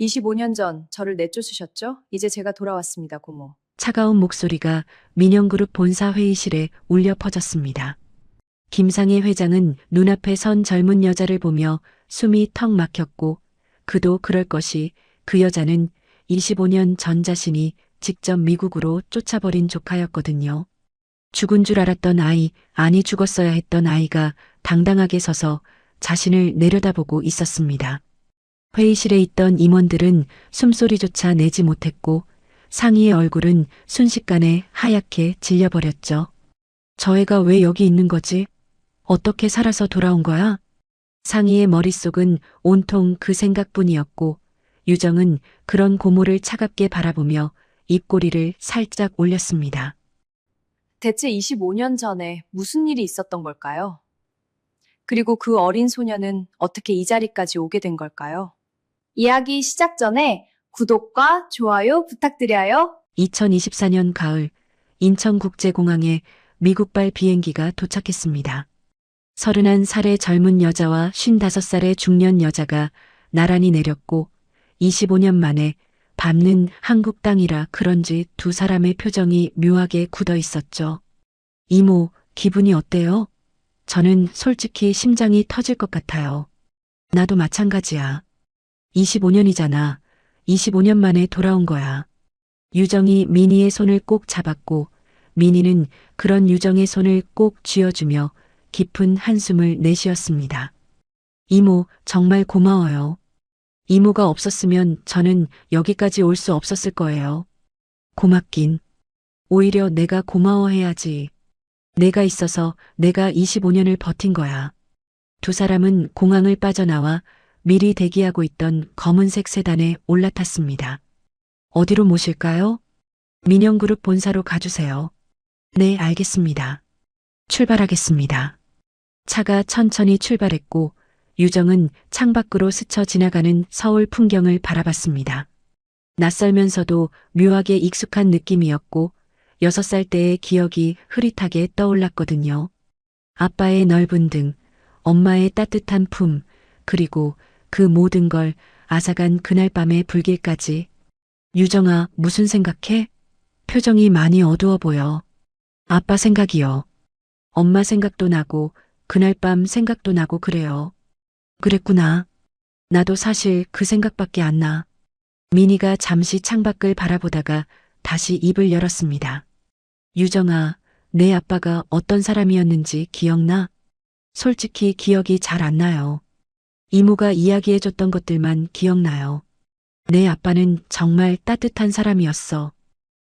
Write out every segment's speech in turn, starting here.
25년 전 저를 내쫓으셨죠? 이제 제가 돌아왔습니다, 고모. 차가운 목소리가 민영그룹 본사 회의실에 울려 퍼졌습니다. 김상희 회장은 눈앞에 선 젊은 여자를 보며 숨이 턱 막혔고 그도 그럴 것이 그 여자는 25년 전 자신이 직접 미국으로 쫓아버린 조카였거든요. 죽은 줄 알았던 아이, 아니 죽었어야 했던 아이가 당당하게 서서 자신을 내려다보고 있었습니다. 회의실에 있던 임원들은 숨소리조차 내지 못했고 상희의 얼굴은 순식간에 하얗게 질려버렸죠. 저 애가 왜 여기 있는 거지? 어떻게 살아서 돌아온 거야? 상희의 머릿속은 온통 그 생각뿐이었고 유정은 그런 고모를 차갑게 바라보며 입꼬리를 살짝 올렸습니다. 대체 25년 전에 무슨 일이 있었던 걸까요? 그리고 그 어린 소녀는 어떻게 이 자리까지 오게 된 걸까요? 이야기 시작 전에 구독과 좋아요 부탁드려요. 2024년 가을 인천국제공항에 미국발 비행기가 도착했습니다. 31살의 젊은 여자와 55살의 중년 여자가 나란히 내렸고 25년 만에 밟는 한국 땅이라 그런지 두 사람의 표정이 묘하게 굳어 있었죠. 이모, 기분이 어때요? 저는 솔직히 심장이 터질 것 같아요. 나도 마찬가지야. 25년이잖아. 25년 만에 돌아온 거야. 유정이 미니의 손을 꼭 잡았고 미니는 그런 유정의 손을 꼭 쥐어주며 깊은 한숨을 내쉬었습니다. 이모, 정말 고마워요. 이모가 없었으면 저는 여기까지 올 수 없었을 거예요. 고맙긴. 오히려 내가 고마워해야지. 내가 있어서 내가 25년을 버틴 거야. 두 사람은 공항을 빠져나와 미리 대기하고 있던 검은색 세단에 올라탔습니다. 어디로 모실까요? 민영그룹 본사로 가주세요. 네, 알겠습니다. 출발하겠습니다. 차가 천천히 출발했고 유정은 창밖으로 스쳐 지나가는 서울 풍경을 바라봤습니다. 낯설면서도 묘하게 익숙한 느낌이었고 6살 때의 기억이 흐릿하게 떠올랐거든요. 아빠의 넓은 등, 엄마의 따뜻한 품, 그리고 그 모든 걸 앗아간 그날 밤의 불길까지. 유정아, 무슨 생각해? 표정이 많이 어두워 보여. 아빠 생각이요. 엄마 생각도 나고 그날 밤 생각도 나고 그래요. 그랬구나. 나도 사실 그 생각밖에 안 나. 미니가 잠시 창밖을 바라보다가 다시 입을 열었습니다. 유정아, 내 아빠가 어떤 사람이었는지 기억나? 솔직히 기억이 잘 안 나요. 이모가 이야기해줬던 것들만 기억나요. 내 아빠는 정말 따뜻한 사람이었어.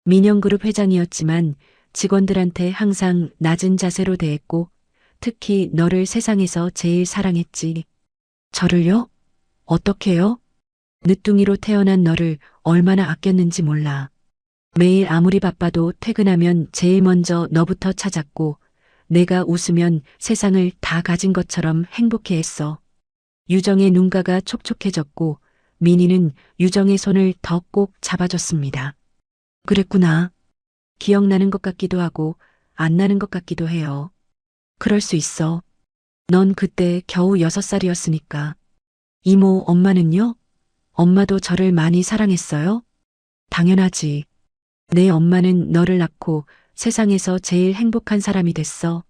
민영그룹 회장이었지만 직원들한테 항상 낮은 자세로 대했고 특히 너를 세상에서 제일 사랑했지. 저를요? 어떻게요? 늦둥이로 태어난 너를 얼마나 아꼈는지 몰라. 매일 아무리 바빠도 퇴근하면 제일 먼저 너부터 찾았고 내가 웃으면 세상을 다 가진 것처럼 행복해했어. 유정의 눈가가 촉촉해졌고 미니는 유정의 손을 더 꼭 잡아줬습니다. 그랬구나. 기억나는 것 같기도 하고 안 나는 것 같기도 해요. 그럴 수 있어. 넌 그때 겨우 6살이었으니까. 이모, 엄마는요? 엄마도 저를 많이 사랑했어요? 당연하지. 내 엄마는 너를 낳고 세상에서 제일 행복한 사람이 됐어.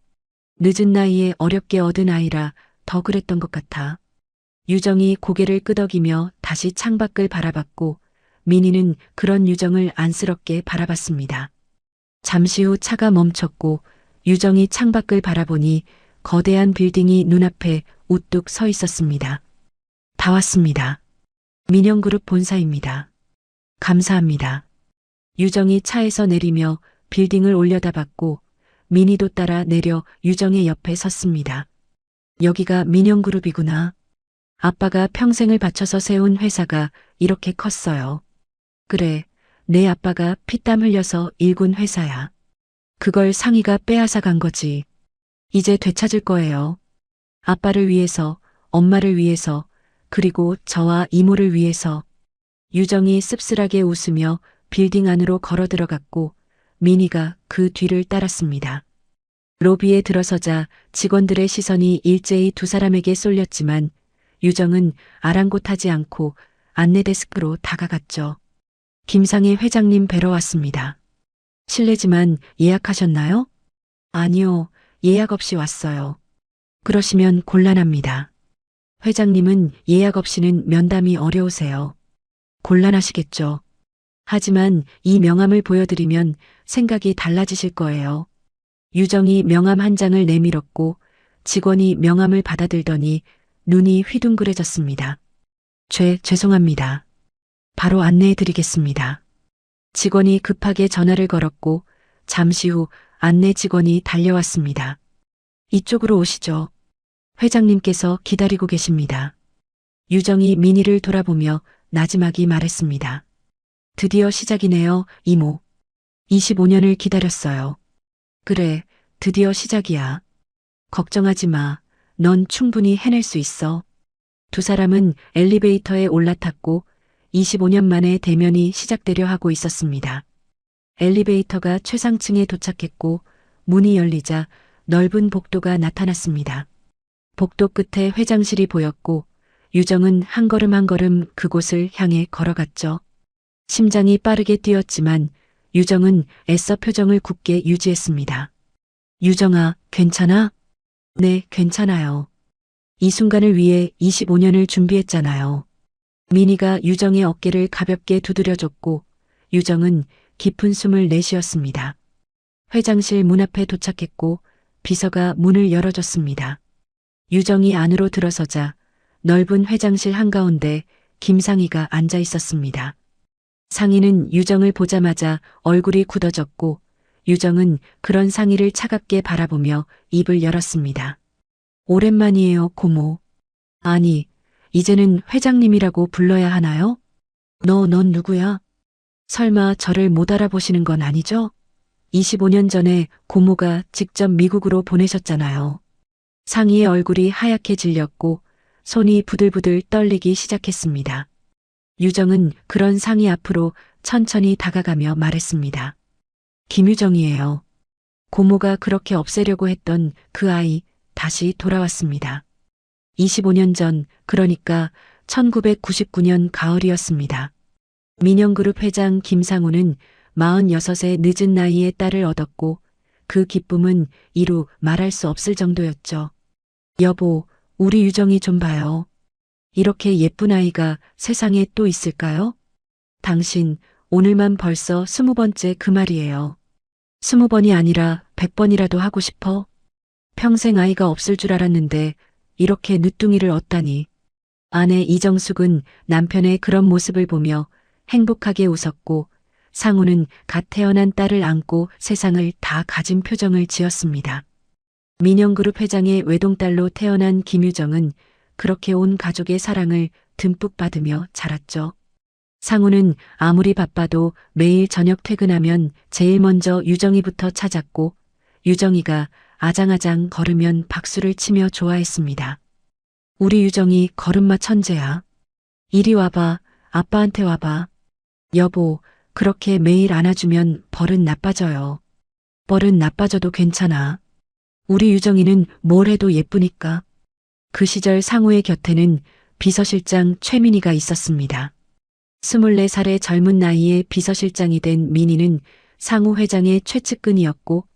늦은 나이에 어렵게 얻은 아이라 더 그랬던 것 같아. 유정이 고개를 끄덕이며 다시 창밖을 바라봤고 미니는 그런 유정을 안쓰럽게 바라봤습니다. 잠시 후 차가 멈췄고 유정이 창밖을 바라보니 거대한 빌딩이 눈앞에 우뚝 서 있었습니다. 다 왔습니다. 민영그룹 본사입니다. 감사합니다. 유정이 차에서 내리며 빌딩을 올려다봤고 미니도 따라 내려 유정의 옆에 섰습니다. 여기가 민영그룹이구나. 아빠가 평생을 바쳐서 세운 회사가 이렇게 컸어요. 그래, 내 아빠가 피땀 흘려서 일군 회사야. 그걸 상희가 빼앗아 간 거지. 이제 되찾을 거예요. 아빠를 위해서, 엄마를 위해서, 그리고 저와 이모를 위해서. 유정이 씁쓸하게 웃으며 빌딩 안으로 걸어 들어갔고 미니가 그 뒤를 따랐습니다. 로비에 들어서자 직원들의 시선이 일제히 두 사람에게 쏠렸지만 유정은 아랑곳하지 않고 안내 데스크로 다가갔죠. 김상희 회장님 뵈러 왔습니다. 실례지만 예약하셨나요? 아니요, 예약 없이 왔어요. 그러시면 곤란합니다. 회장님은 예약 없이는 면담이 어려우세요. 곤란하시겠죠. 하지만 이 명함을 보여드리면 생각이 달라지실 거예요. 유정이 명함 한 장을 내밀었고 직원이 명함을 받아들더니 눈이 휘둥그레졌습니다. 죄송합니다. 바로 안내해 드리겠습니다. 직원이 급하게 전화를 걸었고 잠시 후 안내 직원이 달려왔습니다. 이쪽으로 오시죠. 회장님께서 기다리고 계십니다. 유정이 민희를 돌아보며 나지막이 말했습니다. 드디어 시작이네요, 이모. 25년을 기다렸어요. 그래, 드디어 시작이야. 걱정하지 마. 넌 충분히 해낼 수 있어. 두 사람은 엘리베이터에 올라탔고 25년 만에 대면이 시작되려 하고 있었습니다. 엘리베이터가 최상층에 도착했고 문이 열리자 넓은 복도가 나타났습니다. 복도 끝에 회장실이 보였고 유정은 한 걸음 한 걸음 그곳을 향해 걸어갔죠. 심장이 빠르게 뛰었지만 유정은 애써 표정을 굳게 유지했습니다. 유정아, 괜찮아? 네, 괜찮아요. 이 순간을 위해 25년을 준비했잖아요. 민희가 유정의 어깨를 가볍게 두드려줬고 유정은 깊은 숨을 내쉬었습니다. 회장실 문 앞에 도착했고 비서가 문을 열어줬습니다. 유정이 안으로 들어서자 넓은 회장실 한가운데 김상희가 앉아 있었습니다. 상희는 유정을 보자마자 얼굴이 굳어졌고 유정은 그런 상희를 차갑게 바라보며 입을 열었습니다. 오랜만이에요, 고모. 아니, 이제는 회장님이라고 불러야 하나요? 넌 누구야? 설마 저를 못 알아보시는 건 아니죠? 25년 전에 고모가 직접 미국으로 보내셨잖아요. 상희의 얼굴이 하얗게 질렸고 손이 부들부들 떨리기 시작했습니다. 유정은 그런 상희 앞으로 천천히 다가가며 말했습니다. 김유정이에요. 고모가 그렇게 없애려고 했던 그 아이 다시 돌아왔습니다. 25년 전, 그러니까 1999년 가을이었습니다. 민영그룹 회장 김상우는 46의 늦은 나이에 딸을 얻었고 그 기쁨은 이루 말할 수 없을 정도였죠. 여보, 우리 유정이 좀 봐요. 이렇게 예쁜 아이가 세상에 또 있을까요? 당신 오늘만 벌써 20번째 그 말이에요. 20번이 아니라 100번이라도 하고 싶어? 평생 아이가 없을 줄 알았는데 이렇게 늦둥이를 얻다니. 아내 이정숙은 남편의 그런 모습을 보며 행복하게 웃었고 상우는 갓 태어난 딸을 안고 세상을 다 가진 표정을 지었습니다. 민영그룹 회장의 외동딸로 태어난 김유정은 그렇게 온 가족의 사랑을 듬뿍 받으며 자랐죠. 상우는 아무리 바빠도 매일 저녁 퇴근하면 제일 먼저 유정이부터 찾았고 유정이가 아장아장 걸으면 박수를 치며 좋아했습니다. 우리 유정이 걸음마 천재야. 이리 와봐. 아빠한테 와봐. 여보, 그렇게 매일 안아주면 벌은 나빠져요. 벌은 나빠져도 괜찮아. 우리 유정이는 뭘 해도 예쁘니까. 그 시절 상우의 곁에는 비서실장 최민희가 있었습니다. 24살의 젊은 나이에 비서실장이 된 민희는 상우 회장의 최측근이었고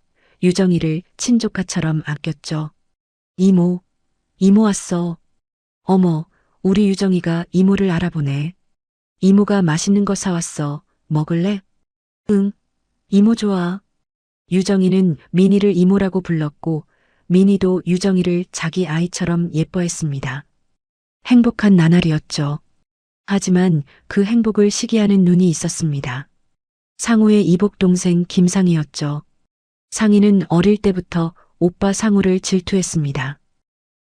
유정이를 친조카처럼 아꼈죠. 이모 왔어. 어머, 우리 유정이가 이모를 알아보네. 이모가 맛있는 거 사왔어. 먹을래? 응, 이모 좋아. 유정이는 민희를 이모라고 불렀고 민희도 유정이를 자기 아이처럼 예뻐했습니다. 행복한 나날이었죠. 하지만 그 행복을 시기하는 눈이 있었습니다. 상우의 이복 동생 김상희였죠. 상희는 어릴 때부터 오빠 상우를 질투했습니다.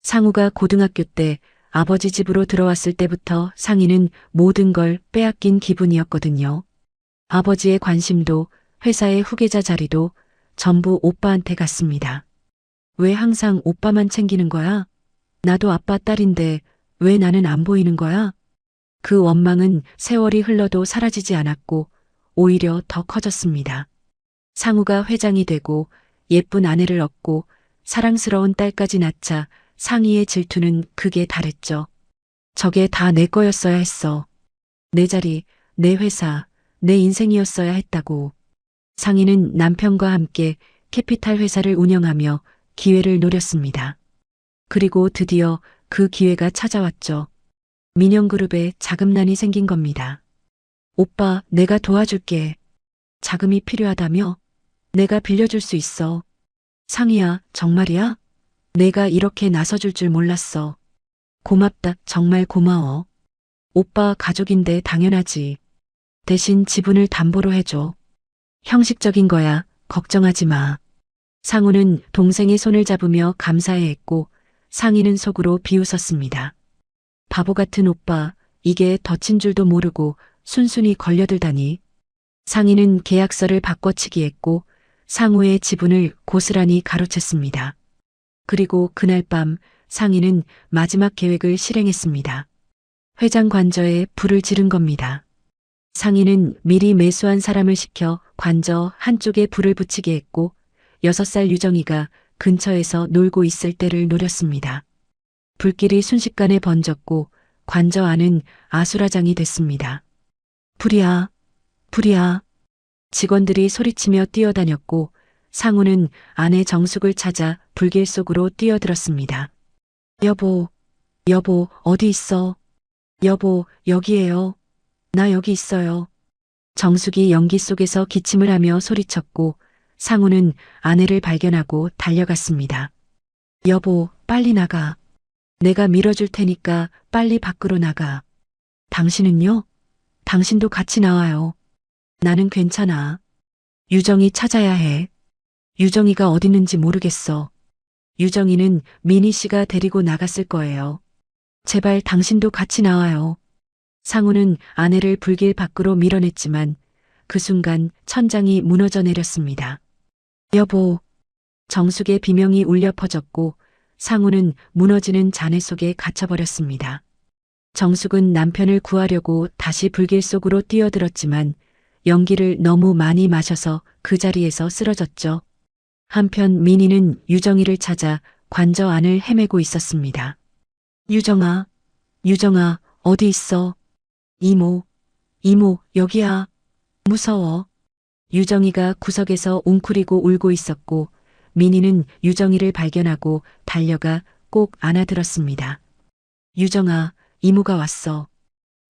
상우가 고등학교 때 아버지 집으로 들어왔을 때부터 상희는 모든 걸 빼앗긴 기분이었거든요. 아버지의 관심도 회사의 후계자 자리도 전부 오빠한테 갔습니다. 왜 항상 오빠만 챙기는 거야? 나도 아빠 딸인데 왜 나는 안 보이는 거야? 그 원망은 세월이 흘러도 사라지지 않았고 오히려 더 커졌습니다. 상우가 회장이 되고 예쁜 아내를 얻고 사랑스러운 딸까지 낳자 상희의 질투는 극에 달했죠. 저게 다 내 거였어야 했어. 내 자리, 내 회사, 내 인생이었어야 했다고. 상희는 남편과 함께 캐피탈 회사를 운영하며 기회를 노렸습니다. 그리고 드디어 그 기회가 찾아왔죠. 민영그룹에 자금난이 생긴 겁니다. 오빠, 내가 도와줄게. 자금이 필요하다며? 내가 빌려줄 수 있어. 상희야, 정말이야? 내가 이렇게 나서줄 줄 몰랐어. 고맙다, 정말 고마워. 오빠 가족인데 당연하지. 대신 지분을 담보로 해줘. 형식적인 거야, 걱정하지 마. 상우는 동생의 손을 잡으며 감사해했고 상희는 속으로 비웃었습니다. 바보 같은 오빠, 이게 덫인 줄도 모르고 순순히 걸려들다니. 상희는 계약서를 바꿔치기 했고 상우의 지분을 고스란히 가로챘습니다. 그리고 그날 밤 상희는 마지막 계획을 실행했습니다. 회장 관저에 불을 지른 겁니다. 상희는 미리 매수한 사람을 시켜 관저 한쪽에 불을 붙이게 했고 6살 유정이가 근처에서 놀고 있을 때를 노렸습니다. 불길이 순식간에 번졌고 관저 안은 아수라장이 됐습니다. 불이야, 불이야. 직원들이 소리치며 뛰어다녔고 상우는 아내 정숙을 찾아 불길 속으로 뛰어들었습니다. 여보, 여보, 어디 있어? 여보, 여기에요. 나 여기 있어요. 정숙이 연기 속에서 기침을 하며 소리쳤고 상우는 아내를 발견하고 달려갔습니다. 여보, 빨리 나가. 내가 밀어줄 테니까 빨리 밖으로 나가. 당신은요? 당신도 같이 나와요. 나는 괜찮아. 유정이 찾아야 해. 유정이가 어딨는지 모르겠어. 유정이는 미니 씨가 데리고 나갔을 거예요. 제발 당신도 같이 나와요. 상우는 아내를 불길 밖으로 밀어냈지만 그 순간 천장이 무너져 내렸습니다. 여보. 정숙의 비명이 울려 퍼졌고 상우는 무너지는 잔해 속에 갇혀버렸습니다. 정숙은 남편을 구하려고 다시 불길 속으로 뛰어들었지만 연기를 너무 많이 마셔서 그 자리에서 쓰러졌죠. 한편 민희는 유정이를 찾아 관저 안을 헤매고 있었습니다. 유정아, 유정아, 어디 있어? 이모, 이모, 여기야. 무서워. 유정이가 구석에서 웅크리고 울고 있었고 민희는 유정이를 발견하고 달려가 꼭 안아들었습니다. 유정아, 이모가 왔어.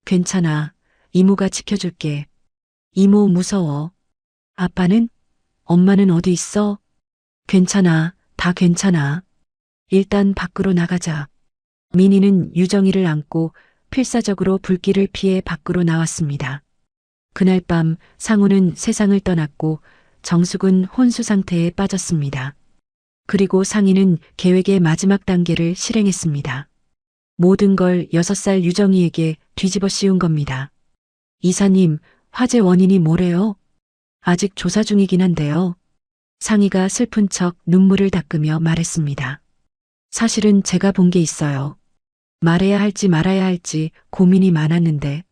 괜찮아. 이모가 지켜줄게. 이모 무서워. 아빠는? 엄마는 어디 있어? 괜찮아. 다 괜찮아. 일단 밖으로 나가자. 민희는 유정이를 안고 필사적으로 불길을 피해 밖으로 나왔습니다. 그날 밤 상우는 세상을 떠났고 정숙은 혼수 상태에 빠졌습니다. 그리고 상희는 계획의 마지막 단계를 실행했습니다. 모든 걸 6살 유정이에게 뒤집어 씌운 겁니다. 이사님, 화재 원인이 뭐래요? 아직 조사 중이긴 한데요. 상희가 슬픈 척 눈물을 닦으며 말했습니다. 사실은 제가 본 게 있어요. 말해야 할지 말아야 할지 고민이 많았는데.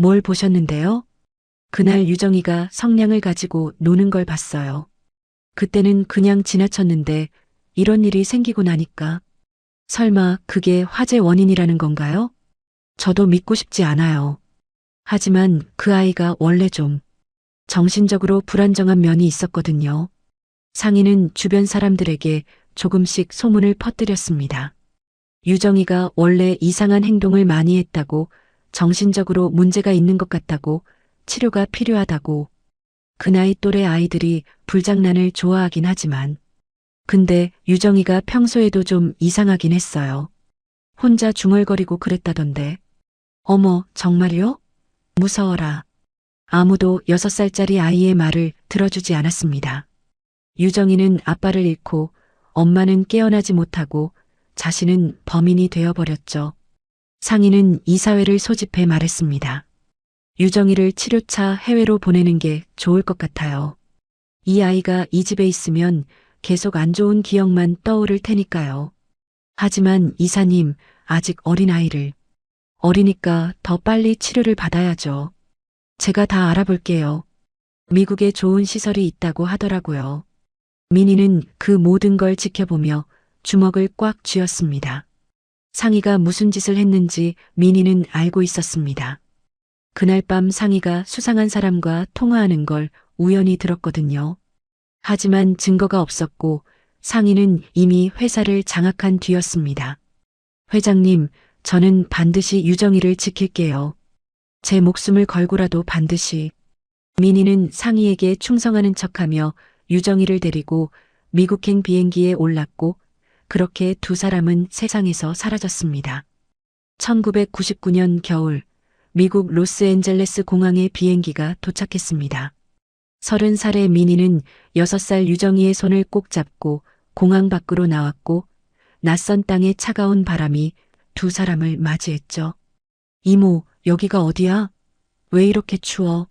뭘 보셨는데요? 그날 유정이가 성냥을 가지고 노는 걸 봤어요. 그때는 그냥 지나쳤는데 이런 일이 생기고 나니까. 설마 그게 화재 원인이라는 건가요? 저도 믿고 싶지 않아요. 하지만 그 아이가 원래 좀 정신적으로 불안정한 면이 있었거든요. 상희는 주변 사람들에게 조금씩 소문을 퍼뜨렸습니다. 유정이가 원래 이상한 행동을 많이 했다고, 정신적으로 문제가 있는 것 같다고, 치료가 필요하다고. 그 나이 또래 아이들이 불장난을 좋아하긴 하지만 근데 유정이가 평소에도 좀 이상하긴 했어요. 혼자 중얼거리고 그랬다던데. 어머, 정말요? 무서워라. 아무도 6살짜리 아이의 말을 들어주지 않았습니다. 유정이는 아빠를 잃고 엄마는 깨어나지 못하고 자신은 범인이 되어버렸죠. 상희는 이사회를 소집해 말했습니다. 유정이를 치료차 해외로 보내는 게 좋을 것 같아요. 이 아이가 이 집에 있으면 계속 안 좋은 기억만 떠오를 테니까요. 하지만 이사님, 아직 어린아이를. 어리니까 더 빨리 치료를 받아야죠. 제가 다 알아볼게요. 미국에 좋은 시설이 있다고 하더라고요. 민희는 그 모든 걸 지켜보며 주먹을 꽉 쥐었습니다. 상희가 무슨 짓을 했는지 민희는 알고 있었습니다. 그날 밤 상희가 수상한 사람과 통화하는 걸 우연히 들었거든요. 하지만 증거가 없었고 상희는 이미 회사를 장악한 뒤였습니다. 회장님, 저는 반드시 유정이를 지킬게요. 제 목숨을 걸고라도 반드시. 민희는 상희에게 충성하는 척하며 유정이를 데리고 미국행 비행기에 올랐고 그렇게 두 사람은 세상에서 사라졌습니다. 1999년 겨울 미국 로스앤젤레스 공항에 비행기가 도착했습니다. 30살의 민희는 6살 유정이의 손을 꼭 잡고 공항 밖으로 나왔고 낯선 땅의 차가운 바람이 두 사람을 맞이했죠. 이모, 여기가 어디야? 왜 이렇게 추워?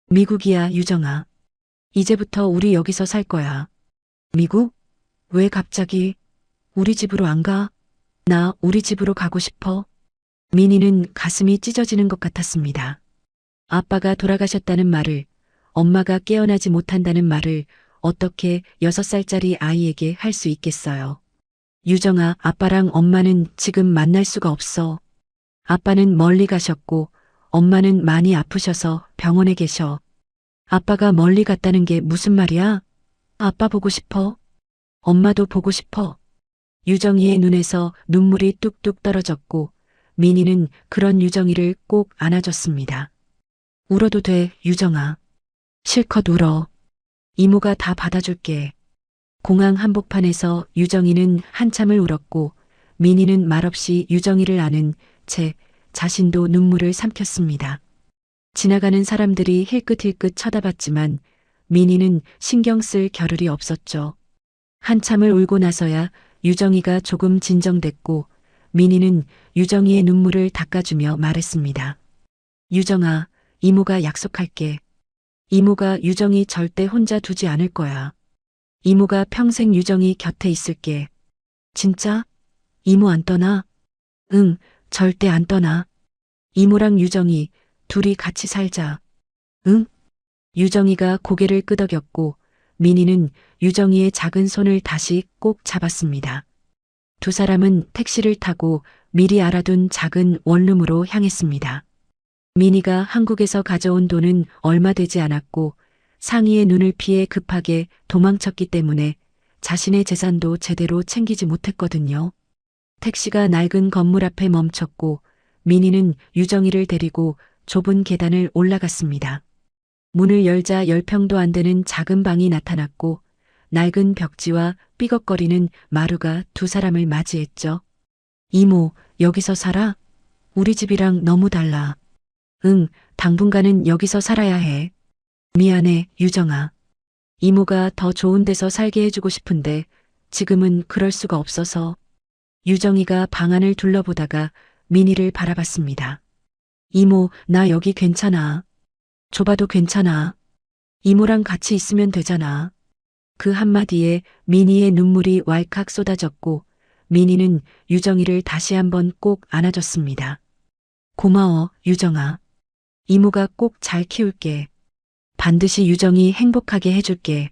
미국이야, 유정아. 이제부터 우리 여기서 살 거야. 미국? 왜 갑자기? 우리 집으로 안 가? 나 우리 집으로 가고 싶어. 민희는 가슴이 찢어지는 것 같았습니다. 아빠가 돌아가셨다는 말을, 엄마가 깨어나지 못한다는 말을 어떻게 6살짜리 아이에게 할 수 있겠어요. 유정아, 아빠랑 엄마는 지금 만날 수가 없어. 아빠는 멀리 가셨고 엄마는 많이 아프셔서 병원에 계셔. 아빠가 멀리 갔다는 게 무슨 말이야? 아빠 보고 싶어. 엄마도 보고 싶어. 유정이의 눈에서 눈물이 뚝뚝 떨어졌고 민희는 그런 유정이를 꼭 안아줬습니다. 울어도 돼, 유정아. 실컷 울어. 이모가 다 받아줄게. 공항 한복판에서 유정이는 한참을 울었고 민희는 말없이 유정이를 안은 채 자신도 눈물을 삼켰습니다. 지나가는 사람들이 힐끗힐끗 쳐다봤지만 민희는 신경 쓸 겨를이 없었죠. 한참을 울고 나서야 유정이가 조금 진정됐고 민희는 유정이의 눈물을 닦아주며 말했습니다. 유정아, 이모가 약속할게. 이모가 유정이 절대 혼자 두지 않을 거야. 이모가 평생 유정이 곁에 있을게. 진짜? 이모 안 떠나? 응, 절대 안 떠나. 이모랑 유정이 둘이 같이 살자. 응? 유정이가 고개를 끄덕였고 민희는 유정이의 작은 손을 다시 꼭 잡았습니다. 두 사람은 택시를 타고 미리 알아둔 작은 원룸으로 향했습니다. 민희가 한국에서 가져온 돈은 얼마 되지 않았고 상희의 눈을 피해 급하게 도망쳤기 때문에 자신의 재산도 제대로 챙기지 못했거든요. 택시가 낡은 건물 앞에 멈췄고 민희는 유정이를 데리고 좁은 계단을 올라갔습니다. 문을 열자 10평도 안 되는 작은 방이 나타났고 낡은 벽지와 삐걱거리는 마루가 두 사람을 맞이했죠. 이모, 여기서 살아? 우리 집이랑 너무 달라. 응, 당분간은 여기서 살아야 해. 미안해, 유정아. 이모가 더 좋은 데서 살게 해주고 싶은데 지금은 그럴 수가 없어서. 유정이가 방 안을 둘러보다가 민희를 바라봤습니다. 이모, 나 여기 괜찮아. 좁아도 괜찮아. 이모랑 같이 있으면 되잖아. 그 한마디에 민희의 눈물이 왈칵 쏟아졌고 민희는 유정이를 다시 한번 꼭 안아줬습니다. 고마워, 유정아. 이모가 꼭 잘 키울게. 반드시 유정이 행복하게 해줄게.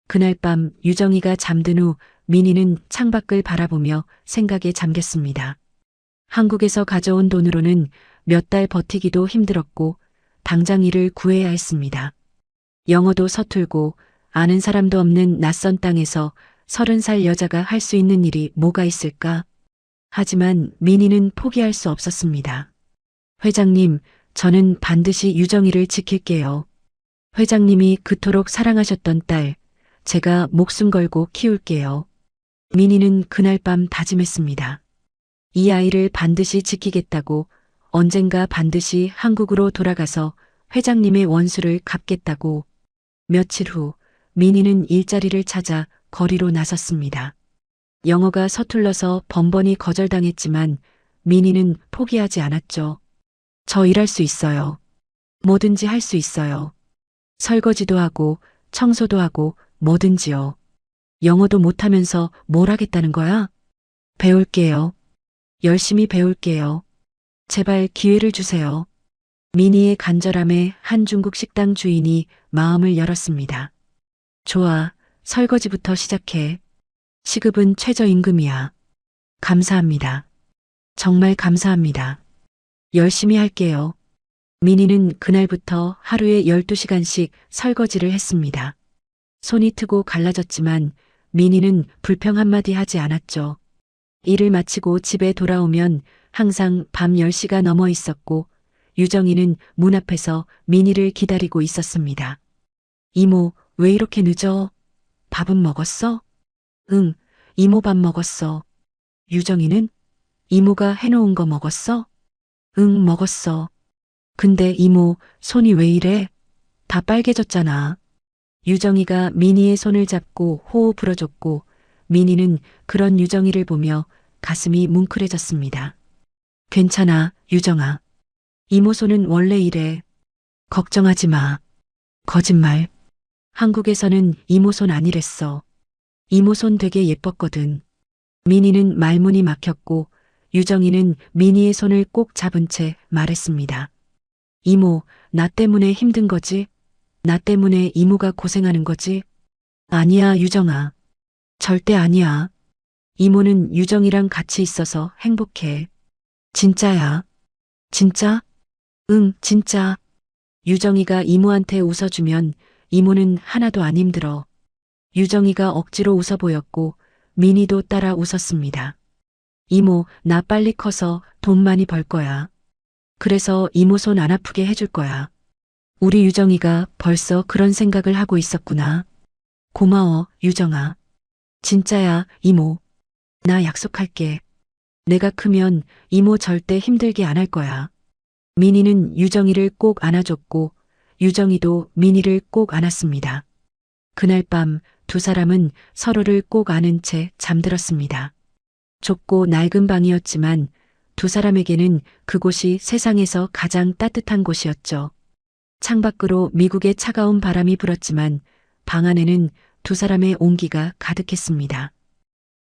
그날 밤 유정이가 잠든 후 민희는 창밖을 바라보며 생각에 잠겼습니다. 한국에서 가져온 돈으로는 몇 달 버티기도 힘들었고 당장 일을 구해야 했습니다. 영어도 서툴고 아는 사람도 없는 낯선 땅에서 30살 여자가 할 수 있는 일이 뭐가 있을까? 하지만 민희는 포기할 수 없었습니다. 회장님, 저는 반드시 유정이를 지킬게요. 회장님이 그토록 사랑하셨던 딸, 제가 목숨 걸고 키울게요. 민희는 그날 밤 다짐했습니다. 이 아이를 반드시 지키겠다고, 언젠가 반드시 한국으로 돌아가서 회장님의 원수를 갚겠다고. 며칠 후 민희는 일자리를 찾아 거리로 나섰습니다. 영어가 서툴러서 번번이 거절당했지만 민희는 포기하지 않았죠. 저 일할 수 있어요. 뭐든지 할 수 있어요. 설거지도 하고 청소도 하고 뭐든지요. 영어도 못하면서 뭘 하겠다는 거야? 배울게요. 열심히 배울게요. 제발 기회를 주세요. 민희의 간절함에 한 중국 식당 주인이 마음을 열었습니다. 좋아, 설거지부터 시작해. 시급은 최저임금이야. 감사합니다. 정말 감사합니다. 열심히 할게요. 민희는 그날부터 하루에 12시간씩 설거지를 했습니다. 손이 트고 갈라졌지만 민희는 불평 한마디 하지 않았죠. 일을 마치고 집에 돌아오면 항상 밤 10시가 넘어 있었고 유정이는 문 앞에서 민희를 기다리고 있었습니다. 이모, 왜 이렇게 늦어? 밥은 먹었어? 응, 이모 밥 먹었어. 유정이는? 이모가 해놓은 거 먹었어? 응, 먹었어. 근데 이모, 손이 왜 이래? 다 빨개졌잖아. 유정이가 민희의 손을 잡고 호호 불어줬고 민희는 그런 유정이를 보며 가슴이 뭉클해졌습니다. 괜찮아, 유정아. 이모 손은 원래 이래. 걱정하지 마. 거짓말. 한국에서는 이모 손 아니랬어. 이모 손 되게 예뻤거든. 민희는 말문이 막혔고 유정이는 민희의 손을 꼭 잡은 채 말했습니다. 이모, 나 때문에 힘든 거지? 나 때문에 이모가 고생하는 거지? 아니야, 유정아. 절대 아니야. 이모는 유정이랑 같이 있어서 행복해. 진짜야. 진짜? 응, 진짜. 유정이가 이모한테 웃어주면 이모는 하나도 안 힘들어. 유정이가 억지로 웃어 보였고 민희도 따라 웃었습니다. 이모, 나 빨리 커서 돈 많이 벌 거야. 그래서 이모 손 안 아프게 해줄 거야. 우리 유정이가 벌써 그런 생각을 하고 있었구나. 고마워, 유정아. 진짜야, 이모. 나 약속할게. 내가 크면 이모 절대 힘들게 안 할 거야. 민희는 유정이를 꼭 안아줬고 유정이도 민희를 꼭 안았습니다. 그날 밤 두 사람은 서로를 꼭 안은 채 잠들었습니다. 좁고 낡은 방이었지만 두 사람에게는 그곳이 세상에서 가장 따뜻한 곳이었죠. 창밖으로 미국의 차가운 바람이 불었지만 방 안에는 두 사람의 온기가 가득했습니다.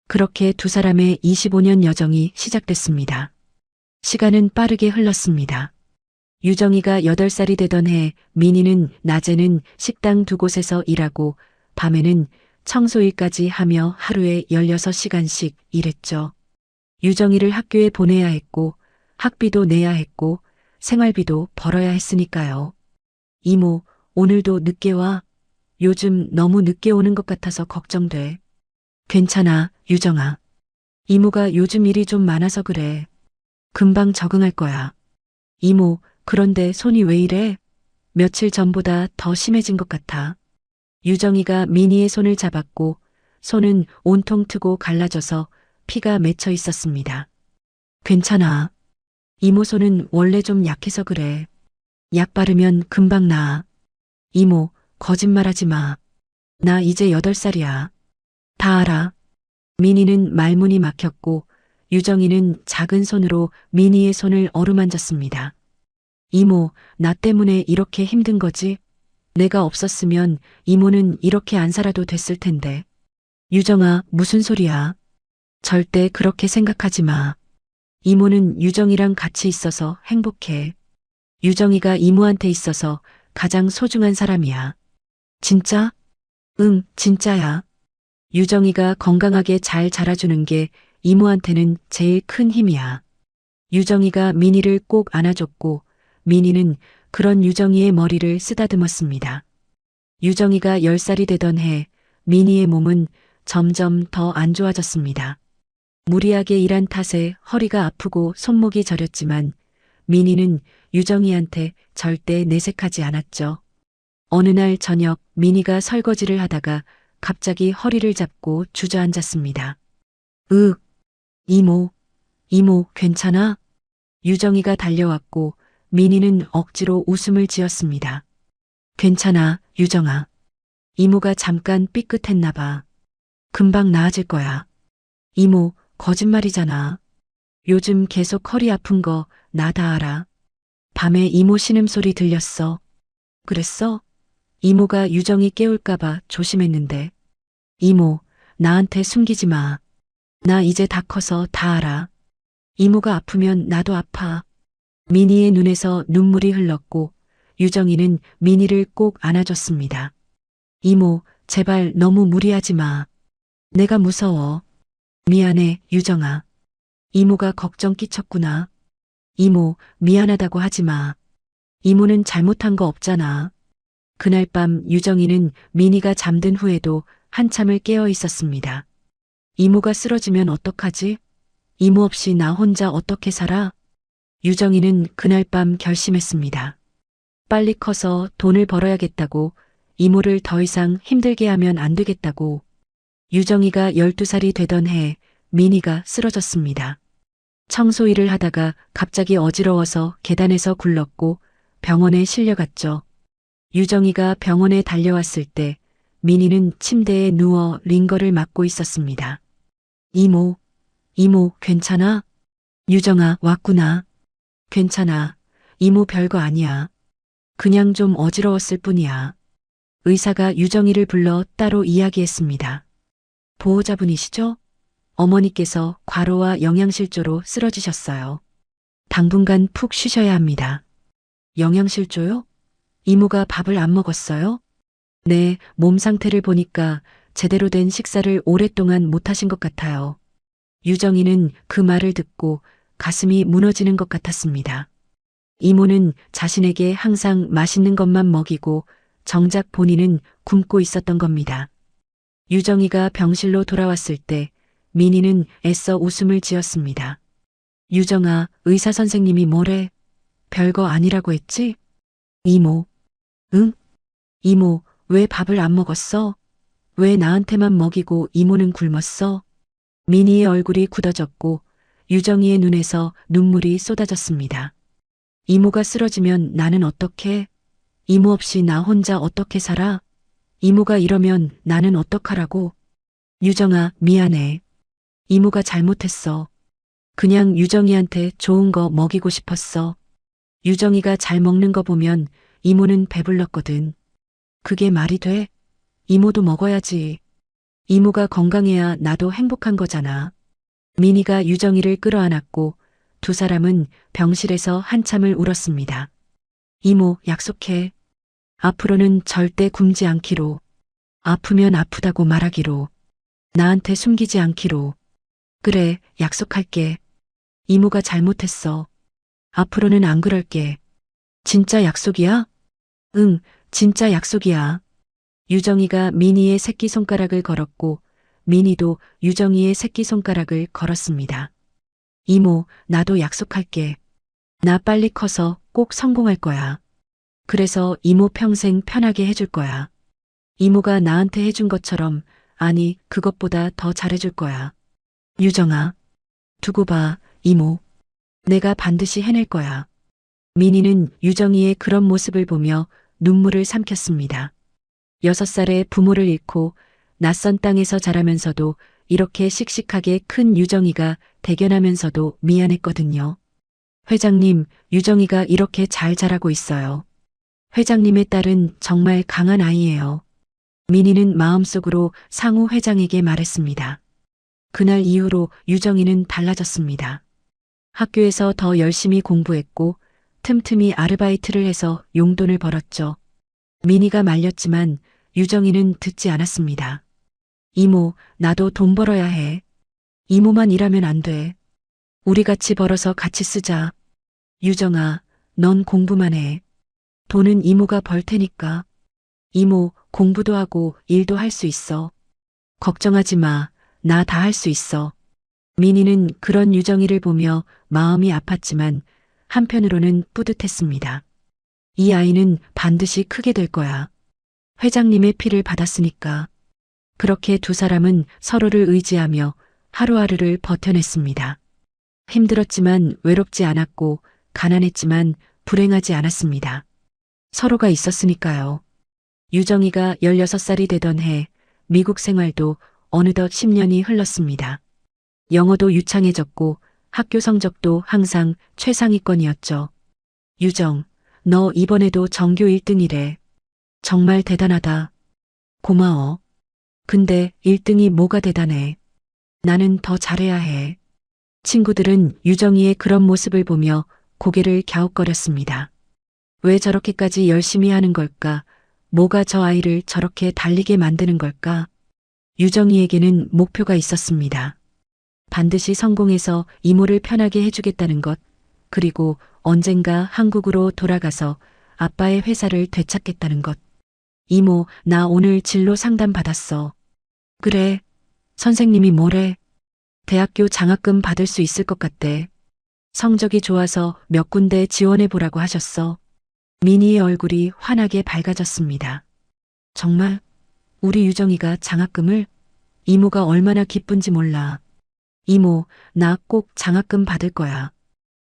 그렇게 두 사람의 25년 여정이 시작됐습니다. 시간은 빠르게 흘렀습니다. 유정이가 8살이 되던 해 민희는 낮에는 식당 두 곳에서 일하고 밤에는 청소일까지 하며 하루에 16시간씩 일했죠. 유정이를 학교에 보내야 했고 학비도 내야 했고 생활비도 벌어야 했으니까요. 이모, 오늘도 늦게 와. 요즘 너무 늦게 오는 것 같아서 걱정돼. 괜찮아, 유정아. 이모가 요즘 일이 좀 많아서 그래. 금방 적응할 거야. 이모, 그런데 손이 왜 이래? 며칠 전보다 더 심해진 것 같아. 유정이가 민희의 손을 잡았고 손은 온통 트고 갈라져서 피가 맺혀 있었습니다. 괜찮아. 이모 손은 원래 좀 약해서 그래. 약 바르면 금방 나아. 이모, 거짓말하지 마. 나 이제 8살이야. 다 알아. 민희는 말문이 막혔고 유정이는 작은 손으로 민희의 손을 어루만졌습니다. 이모, 나 때문에 이렇게 힘든 거지? 내가 없었으면 이모는 이렇게 안 살아도 됐을 텐데. 유정아, 무슨 소리야? 절대 그렇게 생각하지 마. 이모는 유정이랑 같이 있어서 행복해. 유정이가 이모한테 있어서 가장 소중한 사람이야. 진짜? 응, 진짜야. 유정이가 건강하게 잘 자라주는 게 이모한테는 제일 큰 힘이야. 유정이가 민희를 꼭 안아줬고 민희는 그런 유정이의 머리를 쓰다듬었습니다. 유정이가 10살이 되던 해 민희의 몸은 점점 더 안 좋아졌습니다. 무리하게 일한 탓에 허리가 아프고 손목이 저렸지만 민희는 유정이한테 절대 내색하지 않았죠. 어느 날 저녁 민희가 설거지를 하다가 갑자기 허리를 잡고 주저앉았습니다. 이모, 이모, 괜찮아? 유정이가 달려왔고 민희는 억지로 웃음을 지었습니다. 괜찮아, 유정아. 이모가 잠깐 삐끗했나 봐. 금방 나아질 거야. 이모, 거짓말이잖아. 요즘 계속 허리 아픈 거 나 다 알아. 밤에 이모 신음소리 들렸어. 그랬어? 이모가 유정이 깨울까봐 조심했는데. 이모, 나한테 숨기지 마. 나 이제 다 커서 다 알아. 이모가 아프면 나도 아파. 민희의 눈에서 눈물이 흘렀고 유정이는 민희를 꼭 안아줬습니다. 이모, 제발 너무 무리하지 마. 내가 무서워. 미안해, 유정아. 이모가 걱정 끼쳤구나. 이모, 미안하다고 하지 마. 이모는 잘못한 거 없잖아. 그날 밤 유정이는 미니가 잠든 후에도 한참을 깨어 있었습니다. 이모가 쓰러지면 어떡하지? 이모 없이 나 혼자 어떻게 살아? 유정이는 그날 밤 결심했습니다. 빨리 커서 돈을 벌어야겠다고, 이모를 더 이상 힘들게 하면 안 되겠다고. 유정이가 12살이 되던 해 미니가 쓰러졌습니다. 청소 일을 하다가 갑자기 어지러워서 계단에서 굴렀고 병원에 실려갔죠. 유정이가 병원에 달려왔을 때 미니는 침대에 누워 링거를 맞고 있었습니다. 이모, 이모 괜찮아? 유정아 왔구나. 괜찮아. 이모 별거 아니야. 그냥 좀 어지러웠을 뿐이야. 의사가 유정이를 불러 따로 이야기했습니다. 보호자분이시죠? 어머니께서 과로와 영양실조로 쓰러지셨어요. 당분간 푹 쉬셔야 합니다. 영양실조요? 이모가 밥을 안 먹었어요? 네, 몸 상태를 보니까 제대로 된 식사를 오랫동안 못 하신 것 같아요. 유정이는 그 말을 듣고 가슴이 무너지는 것 같았습니다. 이모는 자신에게 항상 맛있는 것만 먹이고 정작 본인은 굶고 있었던 겁니다. 유정이가 병실로 돌아왔을 때 미니는 애써 웃음을 지었습니다. 유정아, 의사 선생님이 뭐래? 별거 아니라고 했지? 이모. 응? 이모, 왜 밥을 안 먹었어? 왜 나한테만 먹이고 이모는 굶었어? 미니의 얼굴이 굳어졌고 유정이의 눈에서 눈물이 쏟아졌습니다. 이모가 쓰러지면 나는 어떡해? 이모 없이 나 혼자 어떻게 살아? 이모가 이러면 나는 어떡하라고? 유정아, 미안해. 이모가 잘못했어. 그냥 유정이한테 좋은 거 먹이고 싶었어. 유정이가 잘 먹는 거 보면 이모는 배불렀거든. 그게 말이 돼? 이모도 먹어야지. 이모가 건강해야 나도 행복한 거잖아. 미니가 유정이를 끌어안았고 두 사람은 병실에서 한참을 울었습니다. 이모, 약속해. 앞으로는 절대 굶지 않기로. 아프면 아프다고 말하기로. 나한테 숨기지 않기로. 그래, 약속할게. 이모가 잘못했어. 앞으로는 안 그럴게. 진짜 약속이야? 응, 진짜 약속이야. 유정이가 미니의 새끼손가락을 걸었고 미니도 유정이의 새끼손가락을 걸었습니다. 이모, 나도 약속할게. 나 빨리 커서 꼭 성공할 거야. 그래서 이모 평생 편하게 해줄 거야. 이모가 나한테 해준 것처럼, 아니, 그것보다 더 잘해줄 거야. 유정아, 두고 봐, 이모. 내가 반드시 해낼 거야. 미니는 유정이의 그런 모습을 보며 눈물을 삼켰습니다. 6살에 부모를 잃고 낯선 땅에서 자라면서도 이렇게 씩씩하게 큰 유정이가 대견하면서도 미안했거든요. 회장님, 유정이가 이렇게 잘 자라고 있어요. 회장님의 딸은 정말 강한 아이예요. 미니는 마음속으로 상우 회장에게 말했습니다. 그날 이후로 유정이는 달라졌습니다. 학교에서 더 열심히 공부했고 틈틈이 아르바이트를 해서 용돈을 벌었죠. 미니가 말렸지만 유정이는 듣지 않았습니다. 이모, 나도 돈 벌어야 해. 이모만 일하면 안 돼. 우리 같이 벌어서 같이 쓰자. 유정아, 넌 공부만 해. 돈은 이모가 벌 테니까. 이모, 공부도 하고 일도 할 수 있어. 걱정하지 마. 나 다 할 수 있어. 미니는 그런 유정이를 보며 마음이 아팠지만 한편으로는 뿌듯했습니다. 이 아이는 반드시 크게 될 거야. 회장님의 피를 받았으니까. 그렇게 두 사람은 서로를 의지하며 하루하루를 버텨냈습니다. 힘들었지만 외롭지 않았고 가난했지만 불행하지 않았습니다. 서로가 있었으니까요. 유정이가 16살이 되던 해 미국 생활도 어느덧 10년이 흘렀습니다. 영어도 유창해졌고 학교 성적도 항상 최상위권이었죠. 유정, 너 이번에도 전교 1등이래. 정말 대단하다. 고마워. 근데 1등이 뭐가 대단해. 나는 더 잘해야 해. 친구들은 유정이의 그런 모습을 보며 고개를 갸웃거렸습니다. 왜 저렇게까지 열심히 하는 걸까? 뭐가 저 아이를 저렇게 달리게 만드는 걸까? 유정이에게는 목표가 있었습니다. 반드시 성공해서 이모를 편하게 해주겠다는 것, 그리고 언젠가 한국으로 돌아가서 아빠의 회사를 되찾겠다는 것. 이모, 나 오늘 진로 상담 받았어. 그래. 선생님이 뭐래? 대학교 장학금 받을 수 있을 것 같대. 성적이 좋아서 몇 군데 지원해 보라고 하셨어. 미니의 얼굴이 환하게 밝아졌습니다. 정말? 우리 유정이가 장학금을? 이모가 얼마나 기쁜지 몰라. 이모, 나 꼭 장학금 받을 거야.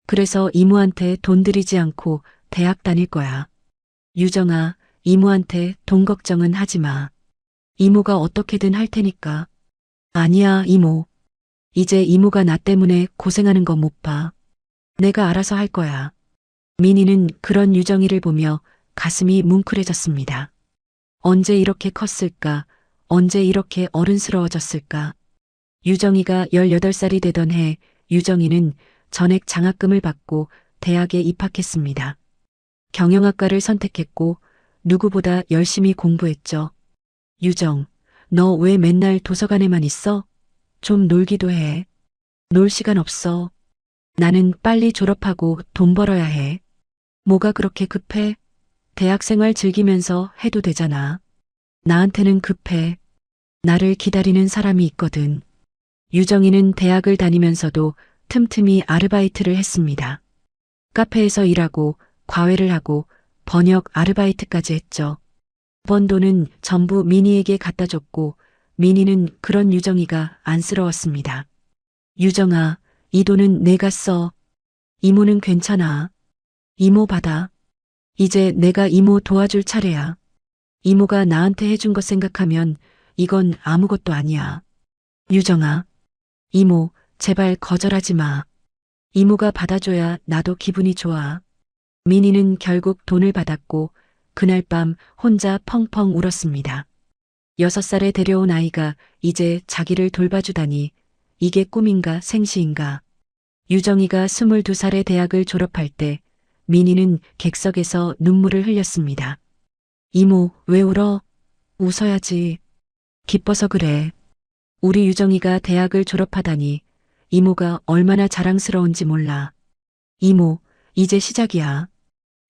그래서 이모한테 돈 들이지 않고 대학 다닐 거야. 유정아, 이모한테 돈 걱정은 하지 마. 이모가 어떻게든 할 테니까. 아니야, 이모. 이제 이모가 나 때문에 고생하는 거 못 봐. 내가 알아서 할 거야. 민희는 그런 유정이를 보며 가슴이 뭉클해졌습니다. 언제 이렇게 컸을까? 언제 이렇게 어른스러워졌을까? 유정이가 18살이 되던 해 유정이는 전액 장학금을 받고 대학에 입학했습니다. 경영학과를 선택했고 누구보다 열심히 공부했죠. 유정, 너 왜 맨날 도서관에만 있어? 좀 놀기도 해. 놀 시간 없어. 나는 빨리 졸업하고 돈 벌어야 해. 뭐가 그렇게 급해? 대학 생활 즐기면서 해도 되잖아. 나한테는 급해. 나를 기다리는 사람이 있거든. 유정이는 대학을 다니면서도 틈틈이 아르바이트를 했습니다. 카페에서 일하고 과외를 하고 번역 아르바이트까지 했죠. 번 돈은 전부 미니에게 갖다 줬고 미니는 그런 유정이가 안쓰러웠습니다. 유정아, 이 돈은 내가 써. 이모는 괜찮아. 이모 받아. 이제 내가 이모 도와줄 차례야. 이모가 나한테 해준 것 생각하면 이건 아무것도 아니야. 유정아, 이모, 제발 거절하지 마. 이모가 받아줘야 나도 기분이 좋아. 미니는 결국 돈을 받았고 그날 밤 혼자 펑펑 울었습니다. 6살에 데려온 아이가 이제 자기를 돌봐주다니 이게 꿈인가 생시인가. 유정이가 22살에 대학을 졸업할 때 미니는 객석에서 눈물을 흘렸습니다. 이모, 왜 울어? 웃어야지. 기뻐서 그래. 우리 유정이가 대학을 졸업하다니 이모가 얼마나 자랑스러운지 몰라. 이모, 이제 시작이야.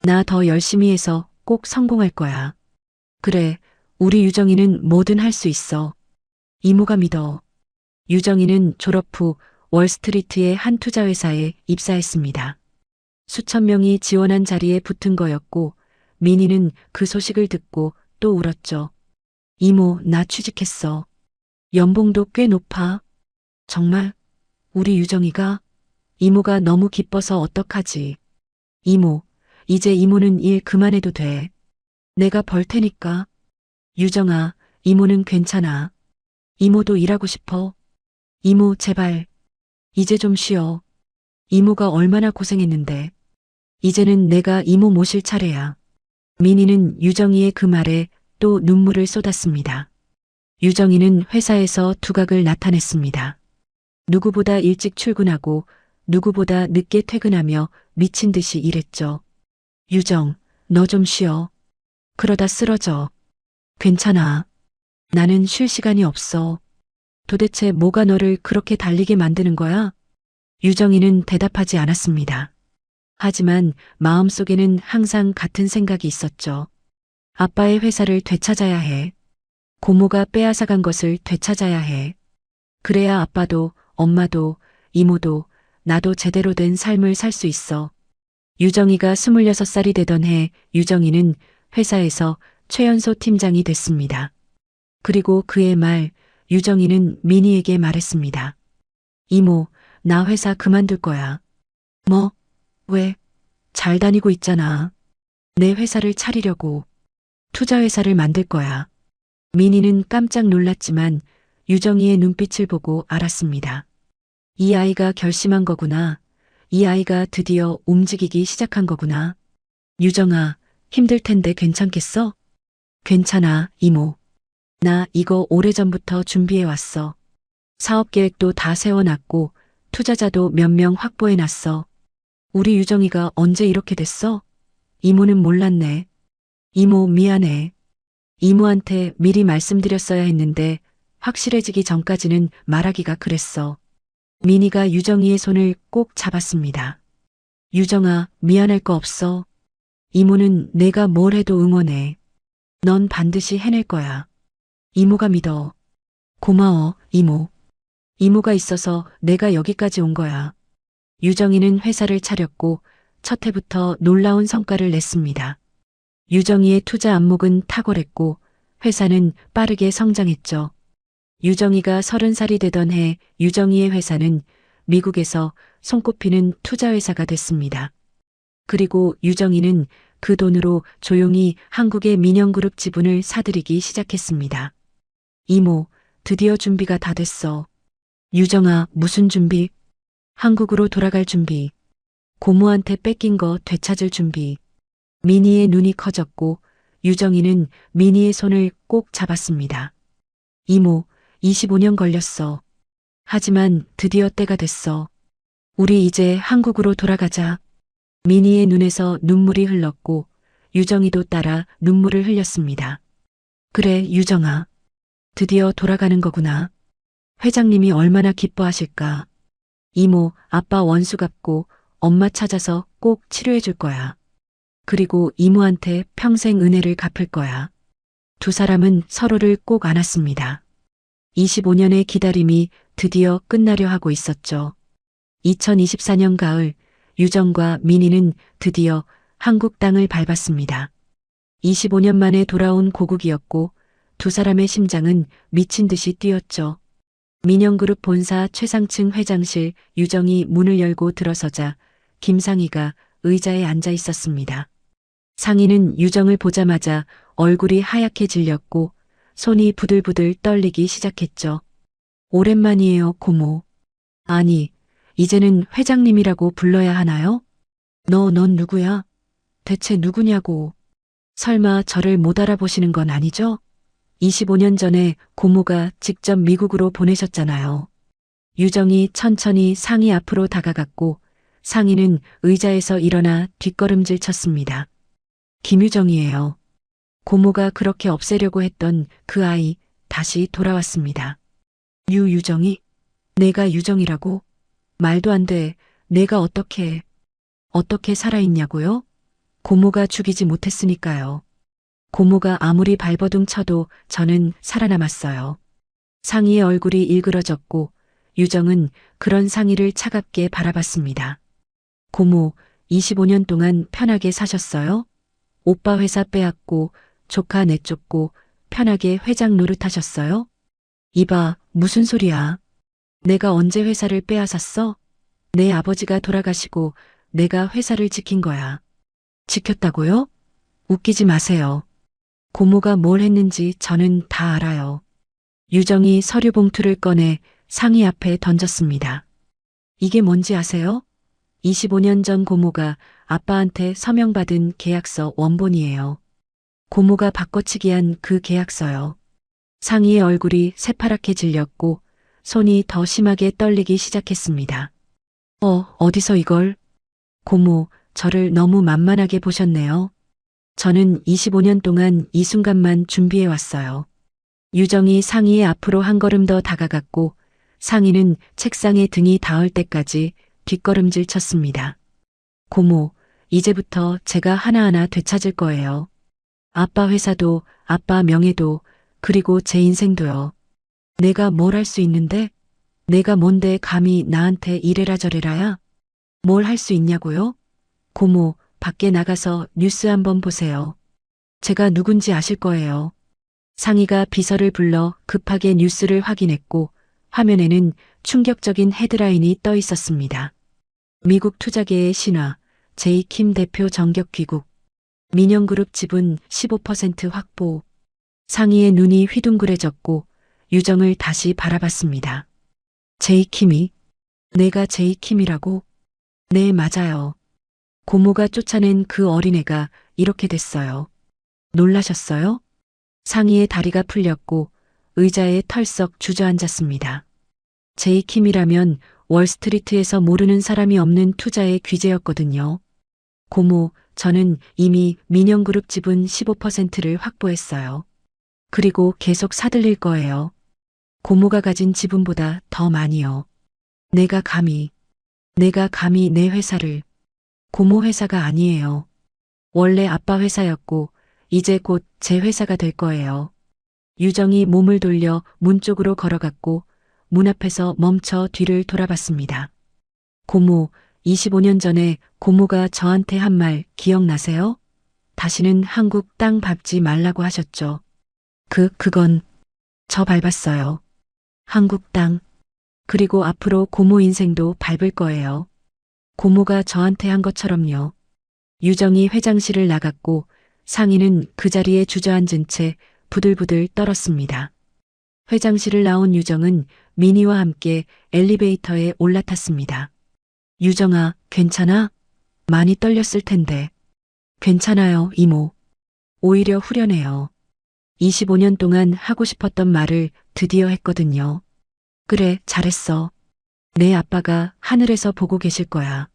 나 더 열심히 해서 꼭 성공할 거야. 그래, 우리 유정이는 뭐든 할 수 있어. 이모가 믿어. 유정이는 졸업 후 월스트리트의 한 투자회사에 입사했습니다. 수천 명이 지원한 자리에 붙은 거였고 미니는 그 소식을 듣고 또 울었죠. 이모, 나 취직했어. 연봉도 꽤 높아. 정말? 우리 유정이가? 이모가 너무 기뻐서 어떡하지? 이모, 이제 이모는 일 그만해도 돼. 내가 벌 테니까. 유정아, 이모는 괜찮아. 이모도 일하고 싶어. 이모, 제발. 이제 좀 쉬어. 이모가 얼마나 고생했는데. 이제는 내가 이모 모실 차례야. 미니는 유정이의 그 말에 또 눈물을 쏟았습니다. 유정이는 회사에서 두각을 나타냈습니다. 누구보다 일찍 출근하고 누구보다 늦게 퇴근하며 미친 듯이 일했죠. 유정, 너 좀 쉬어. 그러다 쓰러져. 괜찮아. 나는 쉴 시간이 없어. 도대체 뭐가 너를 그렇게 달리게 만드는 거야? 유정이는 대답하지 않았습니다. 하지만 마음속에는 항상 같은 생각이 있었죠. 아빠의 회사를 되찾아야 해. 고모가 빼앗아간 것을 되찾아야 해. 그래야 아빠도 엄마도 이모도 나도 제대로 된 삶을 살 수 있어. 유정이가 26살이 되던 해 유정이는 회사에서 최연소 팀장이 됐습니다. 그리고 그해 말 유정이는 미니에게 말했습니다. 이모, 나 회사 그만둘 거야. 뭐? 왜? 잘 다니고 있잖아. 내 회사를 차리려고. 투자회사를 만들 거야. 미니는 깜짝 놀랐지만 유정이의 눈빛을 보고 알았습니다. 이 아이가 결심한 거구나. 이 아이가 드디어 움직이기 시작한 거구나. 유정아, 힘들 텐데 괜찮겠어? 괜찮아, 이모. 나 이거 오래전부터 준비해 왔어. 사업 계획도 다 세워놨고 투자자도 몇 명 확보해 놨어. 우리 유정이가 언제 이렇게 됐어? 이모는 몰랐네. 이모 미안해. 이모한테 미리 말씀드렸어야 했는데 확실해지기 전까지는 말하기가 그랬어. 미니가 유정이의 손을 꼭 잡았습니다. 유정아, 미안할 거 없어. 이모는 내가 뭘 해도 응원해. 넌 반드시 해낼 거야. 이모가 믿어. 고마워, 이모. 이모가 있어서 내가 여기까지 온 거야. 유정이는 회사를 차렸고 첫 해부터 놀라운 성과를 냈습니다. 유정이의 투자 안목은 탁월했고 회사는 빠르게 성장했죠. 유정이가 30살이 되던 해 유정이의 회사는 미국에서 손꼽히는 투자회사가 됐습니다. 그리고 유정이는 그 돈으로 조용히 한국의 민영그룹 지분을 사들이기 시작했습니다. 이모, 드디어 준비가 다 됐어. 유정아, 무슨 준비? 한국으로 돌아갈 준비. 고모한테 뺏긴 거 되찾을 준비. 미니의 눈이 커졌고 유정이는 미니의 손을 꼭 잡았습니다. 이모, 25년 걸렸어. 하지만 드디어 때가 됐어. 우리 이제 한국으로 돌아가자. 미니의 눈에서 눈물이 흘렀고 유정이도 따라 눈물을 흘렸습니다. 그래, 유정아. 드디어 돌아가는 거구나. 회장님이 얼마나 기뻐하실까. 이모, 아빠 원수 갚고 엄마 찾아서 꼭 치료해 줄 거야. 그리고 이모한테 평생 은혜를 갚을 거야. 두 사람은 서로를 꼭 안았습니다. 25년의 기다림이 드디어 끝나려 하고 있었죠. 2024년 가을, 유정과 미니는 드디어 한국 땅을 밟았습니다. 25년 만에 돌아온 고국이었고 두 사람의 심장은 미친 듯이 뛰었죠. 민영그룹 본사 최상층 회장실 유정이 문을 열고 들어서자 김상희가 의자에 앉아 있었습니다. 상희는 유정을 보자마자 얼굴이 하얗게 질렸고 손이 부들부들 떨리기 시작했죠. 오랜만이에요, 고모. 아니, 이제는 회장님이라고 불러야 하나요? 넌 누구야? 대체 누구냐고. 설마 저를 못 알아보시는 건 아니죠? 25년 전에 고모가 직접 미국으로 보내셨잖아요. 유정이 천천히 상희 앞으로 다가갔고 상희는 의자에서 일어나 뒷걸음질 쳤습니다. 김유정이에요. 고모가 그렇게 없애려고 했던 그 아이 다시 돌아왔습니다. 유정이? 내가 유정이라고? 말도 안 돼. 내가 어떻게 살아있냐고요? 고모가 죽이지 못했으니까요. 고모가 아무리 발버둥 쳐도 저는 살아남았어요. 상희의 얼굴이 일그러졌고 유정은 그런 상희를 차갑게 바라봤습니다. 고모, 25년 동안 편하게 사셨어요? 오빠 회사 빼앗고 조카 내쫓고 편하게 회장 노릇하셨어요? 이봐, 무슨 소리야. 내가 언제 회사를 빼앗았어? 내 아버지가 돌아가시고 내가 회사를 지킨 거야. 지켰다고요? 웃기지 마세요. 고모가 뭘 했는지 저는 다 알아요. 유정이 서류 봉투를 꺼내 상희 앞에 던졌습니다. 이게 뭔지 아세요? 25년 전 고모가 아빠한테 서명받은 계약서 원본이에요. 고모가 바꿔치기한 그 계약서요. 상희의 얼굴이 새파랗게 질렸고 손이 더 심하게 떨리기 시작했습니다. 어디서 이걸? 고모, 저를 너무 만만하게 보셨네요. 저는 25년 동안 이 순간만 준비해 왔어요. 유정이 상희의 앞으로 한 걸음 더 다가갔고 상희는 책상에 등이 닿을 때까지 뒷걸음질 쳤습니다. 고모, 이제부터 제가 하나하나 되찾을 거예요. 아빠 회사도, 아빠 명예도, 그리고 제 인생도요. 내가 뭘 할 수 있는데? 내가 뭔데 감히 나한테 이래라 저래라야? 뭘 할 수 있냐고요? 고모, 밖에 나가서 뉴스 한번 보세요. 제가 누군지 아실 거예요. 상희가 비서를 불러 급하게 뉴스를 확인했고 화면에는 충격적인 헤드라인이 떠 있었습니다. 미국 투자계의 신화, 제이킴 대표 전격 귀국. 민영그룹 지분 15% 확보. 상희의 눈이 휘둥그레졌고 유정을 다시 바라봤습니다. 제이킴이? 내가 제이킴이라고? 네, 맞아요. 고모가 쫓아낸 그 어린애가 이렇게 됐어요. 놀라셨어요? 상희의 다리가 풀렸고 의자에 털썩 주저앉았습니다. 제이킴이라면 월스트리트에서 모르는 사람이 없는 투자의 귀재였거든요. 고모, 저는 이미 민영그룹 지분 15%를 확보했어요. 그리고 계속 사들릴 거예요. 고모가 가진 지분보다 더 많이요. 내가 감히 내 회사를. 고모 회사가 아니에요. 원래 아빠 회사였고 이제 곧 제 회사가 될 거예요. 유정이 몸을 돌려 문 쪽으로 걸어갔고 문 앞에서 멈춰 뒤를 돌아봤습니다. 고모, 25년 전에 고모가 저한테 한 말 기억나세요? 다시는 한국 땅 밟지 말라고 하셨죠. 그건 저 밟았어요. 한국 땅. 그리고 앞으로 고모 인생도 밟을 거예요. 고모가 저한테 한 것처럼요. 유정이 회장실을 나갔고 상인은 그 자리에 주저앉은 채 부들부들 떨었습니다. 회장실을 나온 유정은 미니와 함께 엘리베이터에 올라탔습니다. 유정아, 괜찮아? 많이 떨렸을 텐데. 괜찮아요, 이모. 오히려 후련해요. 25년 동안 하고 싶었던 말을 드디어 했거든요. 그래, 잘했어. 내 아빠가 하늘에서 보고 계실 거야.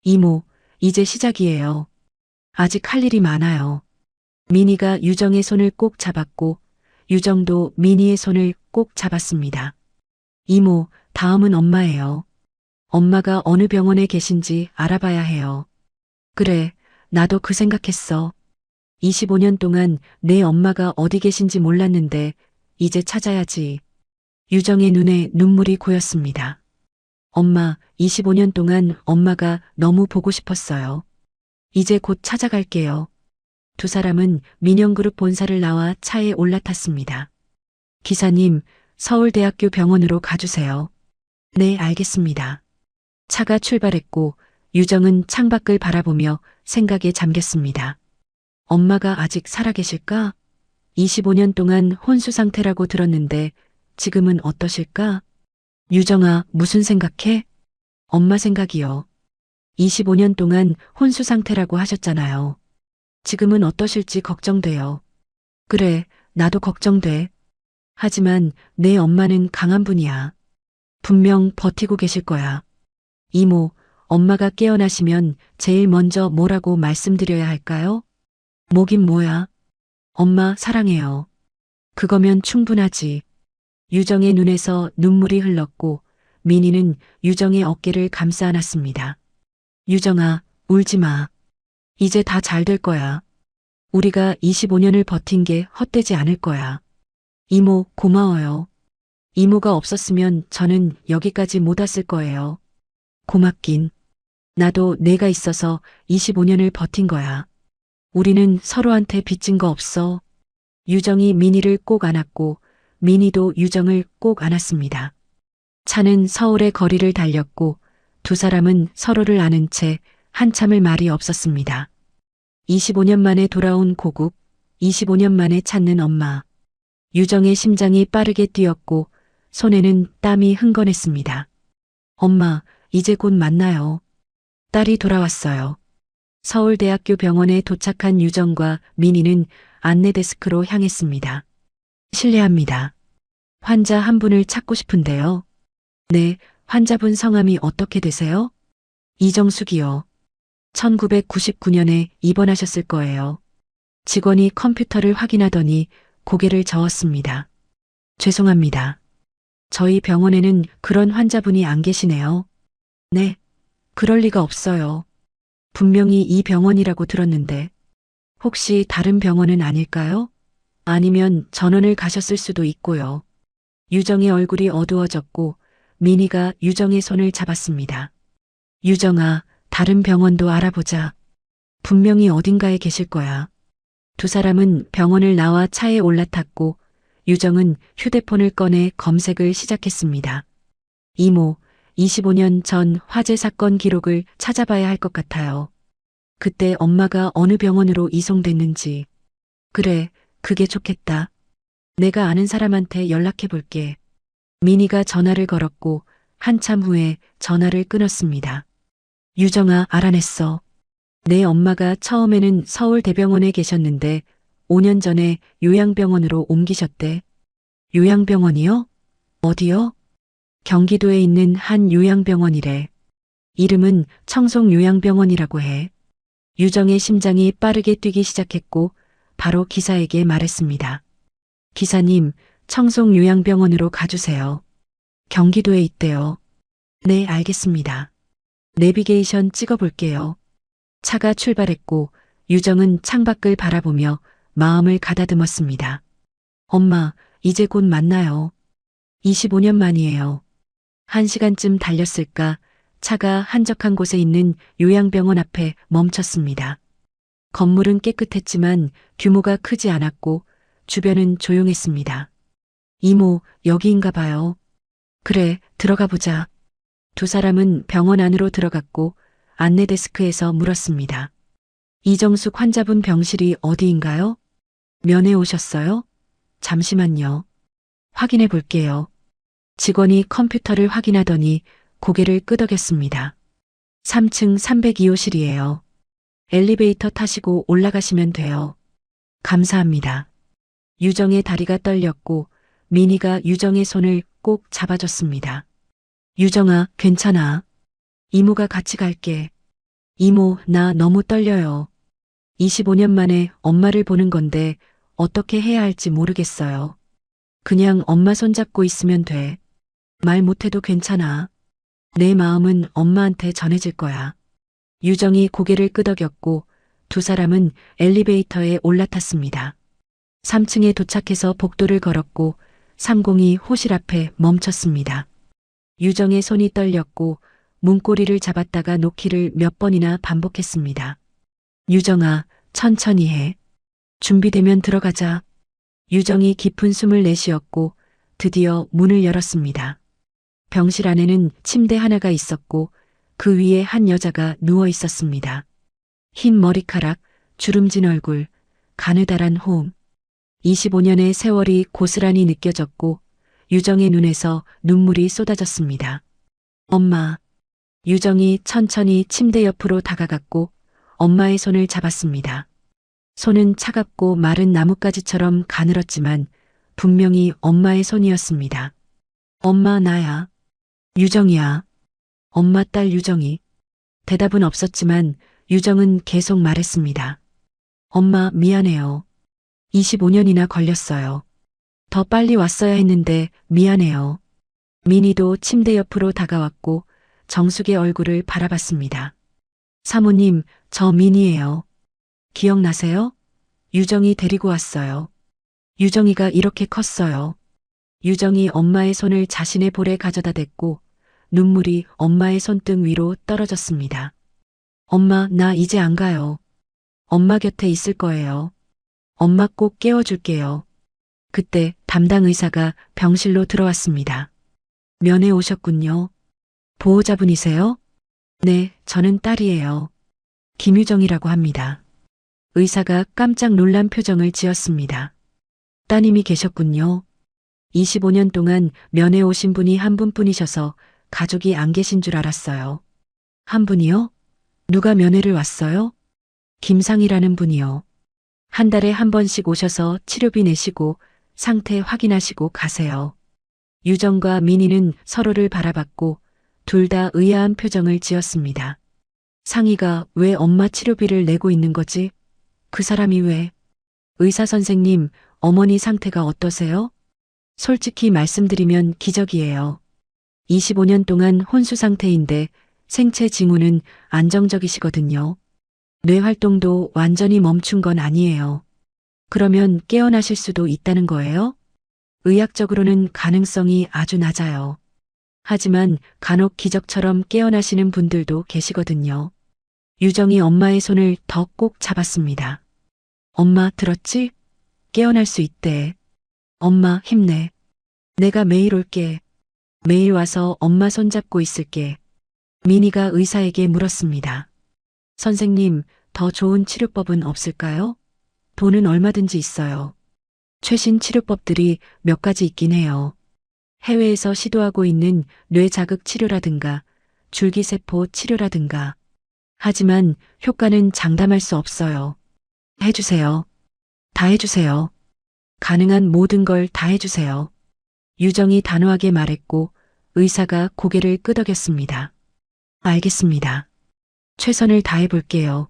이모, 이제 시작이에요. 아직 할 일이 많아요. 미니가 유정의 손을 꼭 잡았고 유정도 미니의 손을 꼭 잡았습니다. 이모, 다음은 엄마예요. 엄마가 어느 병원에 계신지 알아봐야 해요. 그래, 나도 그 생각했어. 25년 동안 내 엄마가 어디 계신지 몰랐는데 이제 찾아야지. 유정의 눈에 눈물이 고였습니다. 엄마, 25년 동안 엄마가 너무 보고 싶었어요. 이제 곧 찾아갈게요. 두 사람은 민영그룹 본사를 나와 차에 올라탔습니다. 기사님, 서울대학교 병원으로 가주세요. 네, 알겠습니다. 차가 출발했고 유정은 창밖을 바라보며 생각에 잠겼습니다. 엄마가 아직 살아계실까? 25년 동안 혼수 상태라고 들었는데 지금은 어떠실까? 유정아, 무슨 생각해? 엄마 생각이요. 25년 동안 혼수 상태라고 하셨잖아요. 지금은 어떠실지 걱정돼요. 그래, 나도 걱정돼. 하지만 내 엄마는 강한 분이야. 분명 버티고 계실 거야. 이모, 엄마가 깨어나시면 제일 먼저 뭐라고 말씀드려야 할까요? 뭐긴 뭐야. 엄마 사랑해요. 그거면 충분하지. 유정의 눈에서 눈물이 흘렀고 미니는 유정의 어깨를 감싸 안았습니다. 유정아, 울지 마. 이제 다 잘 될 거야. 우리가 25년을 버틴 게 헛되지 않을 거야. 이모, 고마워요. 이모가 없었으면 저는 여기까지 못 왔을 거예요. 고맙긴. 나도 내가 있어서 25년을 버틴 거야. 우리는 서로한테 빚진 거 없어. 유정이 미니를 꼭 안았고 미니도 유정을 꼭 안았습니다. 차는 서울의 거리를 달렸고 두 사람은 서로를 아는 채 한참을 말이 없었습니다. 25년 만에 돌아온 고국, 25년 만에 찾는 엄마. 유정의 심장이 빠르게 뛰었고 손에는 땀이 흥건했습니다. 엄마, 이제 곧 만나요. 딸이 돌아왔어요. 서울대학교 병원에 도착한 유정과 미니는 안내 데스크로 향했습니다. 실례합니다. 환자 한 분을 찾고 싶은데요. 네, 환자분 성함이 어떻게 되세요? 이정숙이요. 1999년에 입원하셨을 거예요. 직원이 컴퓨터를 확인하더니 고개를 저었습니다. 죄송합니다. 저희 병원에는 그런 환자분이 안 계시네요. 네, 그럴 리가 없어요. 분명히 이 병원이라고 들었는데 혹시 다른 병원은 아닐까요? 아니면 전원을 가셨을 수도 있고요. 유정의 얼굴이 어두워졌고 미니가 유정의 손을 잡았습니다. 유정아, 다른 병원도 알아보자. 분명히 어딘가에 계실 거야. 두 사람은 병원을 나와 차에 올라탔고 유정은 휴대폰을 꺼내 검색을 시작했습니다. 이모, 25년 전 화재 사건 기록을 찾아봐야 할 것 같아요. 그때 엄마가 어느 병원으로 이송됐는지. 그래, 그게 좋겠다. 내가 아는 사람한테 연락해 볼게. 미니가 전화를 걸었고 한참 후에 전화를 끊었습니다. 유정아, 알아냈어. 내 엄마가 처음에는 서울대병원에 계셨는데 5년 전에 요양병원으로 옮기셨대. 요양병원이요? 어디요? 경기도에 있는 한 요양병원이래. 이름은 청송요양병원이라고 해. 유정의 심장이 빠르게 뛰기 시작했고 바로 기사에게 말했습니다. 기사님, 청송요양병원으로 가주세요. 경기도에 있대요. 네, 알겠습니다. 내비게이션 찍어볼게요. 차가 출발했고 유정은 창밖을 바라보며 마음을 가다듬었습니다. 엄마, 이제 곧 만나요. 25년 만이에요. 1시간쯤 달렸을까 차가 한적한 곳에 있는 요양병원 앞에 멈췄습니다. 건물은 깨끗했지만 규모가 크지 않았고 주변은 조용했습니다. 이모, 여기인가 봐요. 그래, 들어가 보자. 두 사람은 병원 안으로 들어갔고 안내 데스크에서 물었습니다. 이정숙 환자분 병실이 어디인가요? 면회 오셨어요? 잠시만요. 확인해 볼게요. 직원이 컴퓨터를 확인하더니 고개를 끄덕였습니다. 3층 302호실이에요. 엘리베이터 타시고 올라가시면 돼요. 감사합니다. 유정의 다리가 떨렸고 미니가 유정의 손을 꼭 잡아줬습니다. 유정아, 괜찮아. 이모가 같이 갈게. 이모, 나 너무 떨려요. 25년 만에 엄마를 보는 건데 어떻게 해야 할지 모르겠어요. 그냥 엄마 손잡고 있으면 돼. 말 못해도 괜찮아. 내 마음은 엄마한테 전해질 거야. 유정이 고개를 끄덕였고 두 사람은 엘리베이터에 올라탔습니다. 3층에 도착해서 복도를 걸었고 302 호실 앞에 멈췄습니다. 유정의 손이 떨렸고 문고리를 잡았다가 놓기를 몇 번이나 반복했습니다. 유정아, 천천히 해. 준비되면 들어가자. 유정이 깊은 숨을 내쉬었고 드디어 문을 열었습니다. 병실 안에는 침대 하나가 있었고 그 위에 한 여자가 누워 있었습니다. 흰 머리카락, 주름진 얼굴, 가느다란 호흡. 25년의 세월이 고스란히 느껴졌고 유정의 눈에서 눈물이 쏟아졌습니다. 엄마. 유정이 천천히 침대 옆으로 다가갔고 엄마의 손을 잡았습니다. 손은 차갑고 마른 나뭇가지처럼 가늘었지만 분명히 엄마의 손이었습니다. 엄마, 나야. 유정이야. 엄마 딸 유정이. 대답은 없었지만 유정은 계속 말했습니다. 엄마, 미안해요. 25년이나 걸렸어요. 더 빨리 왔어야 했는데 미안해요. 미니도 침대 옆으로 다가왔고 정숙의 얼굴을 바라봤습니다. 사모님, 저 미니예요. 기억나세요? 유정이 데리고 왔어요. 유정이가 이렇게 컸어요. 유정이 엄마의 손을 자신의 볼에 가져다 댔고 눈물이 엄마의 손등 위로 떨어졌습니다. 엄마, 나 이제 안 가요. 엄마 곁에 있을 거예요. 엄마 꼭 깨워줄게요. 그때 담당 의사가 병실로 들어왔습니다. 면회 오셨군요. 보호자분이세요? 네, 저는 딸이에요. 김유정이라고 합니다. 의사가 깜짝 놀란 표정을 지었습니다. 따님이 계셨군요. 25년 동안 면회 오신 분이 한 분뿐이셔서 가족이 안 계신 줄 알았어요. 한 분이요? 누가 면회를 왔어요? 김상이라는 분이요. 한 달에 한 번씩 오셔서 치료비 내시고 상태 확인하시고 가세요. 유정과 민희는 서로를 바라봤고 둘 다 의아한 표정을 지었습니다. 상희가 왜 엄마 치료비를 내고 있는 거지? 그 사람이 왜? 의사 선생님, 어머니 상태가 어떠세요? 솔직히 말씀드리면 기적이에요. 25년 동안 혼수 상태인데 생체 징후는 안정적이시거든요. 뇌 활동도 완전히 멈춘 건 아니에요. 그러면 깨어나실 수도 있다는 거예요? 의학적으로는 가능성이 아주 낮아요. 하지만 간혹 기적처럼 깨어나시는 분들도 계시거든요. 유정이 엄마의 손을 더 꼭 잡았습니다. 엄마, 들었지? 깨어날 수 있대. 엄마, 힘내. 내가 매일 올게. 매일 와서 엄마 손잡고 있을게. 미니가 의사에게 물었습니다. 선생님, 더 좋은 치료법은 없을까요? 돈은 얼마든지 있어요. 최신 치료법들이 몇 가지 있긴 해요. 해외에서 시도하고 있는 뇌자극 치료라든가 줄기세포 치료라든가. 하지만 효과는 장담할 수 없어요. 해주세요. 다 해주세요. 가능한 모든 걸 다 해주세요. 유정이 단호하게 말했고 의사가 고개를 끄덕였습니다. 알겠습니다. 최선을 다해볼게요.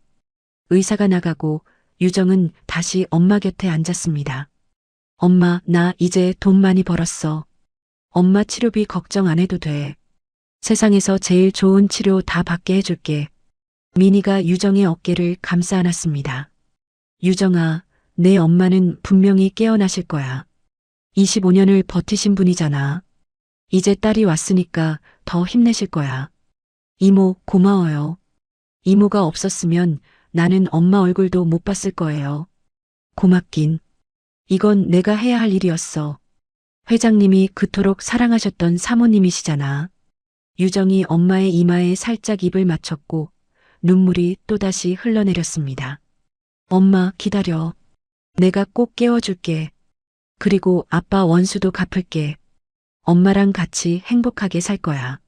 의사가 나가고 유정은 다시 엄마 곁에 앉았습니다. 엄마, 나 이제 돈 많이 벌었어. 엄마 치료비 걱정 안 해도 돼. 세상에서 제일 좋은 치료 다 받게 해줄게. 민희가 유정의 어깨를 감싸 안았습니다. 유정아, 내 엄마는 분명히 깨어나실 거야. 25년을 버티신 분이잖아. 이제 딸이 왔으니까 더 힘내실 거야. 이모, 고마워요. 이모가 없었으면 나는 엄마 얼굴도 못 봤을 거예요. 고맙긴. 이건 내가 해야 할 일이었어. 회장님이 그토록 사랑하셨던 사모님이시잖아. 유정이 엄마의 이마에 살짝 입을 맞췄고 눈물이 또다시 흘러내렸습니다. 엄마, 기다려. 내가 꼭 깨워줄게. 그리고 아빠 원수도 갚을게. 엄마랑 같이 행복하게 살 거야.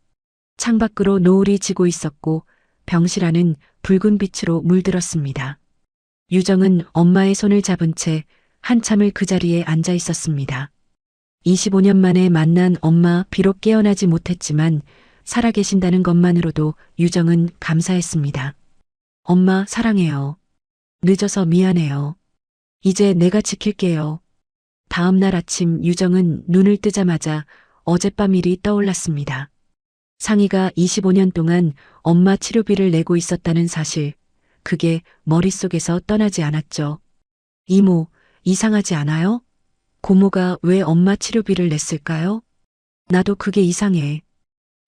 창밖으로 노을이 지고 있었고 병실안은 붉은 빛으로 물들었습니다. 유정은 엄마의 손을 잡은 채 한참을 그 자리에 앉아 있었습니다. 25년 만에 만난 엄마 비록 깨어나지 못했지만 살아계신다는 것만으로도 유정은 감사했습니다. 엄마 사랑해요. 늦어서 미안해요. 이제 내가 지킬게요. 다음 날 아침 유정은 눈을 뜨자마자 어젯밤 일이 떠올랐습니다. 상희가 25년 동안 엄마 치료비를 내고 있었다는 사실, 그게 머릿속에서 떠나지 않았죠. 이모, 이상하지 않아요? 고모가 왜 엄마 치료비를 냈을까요? 나도 그게 이상해.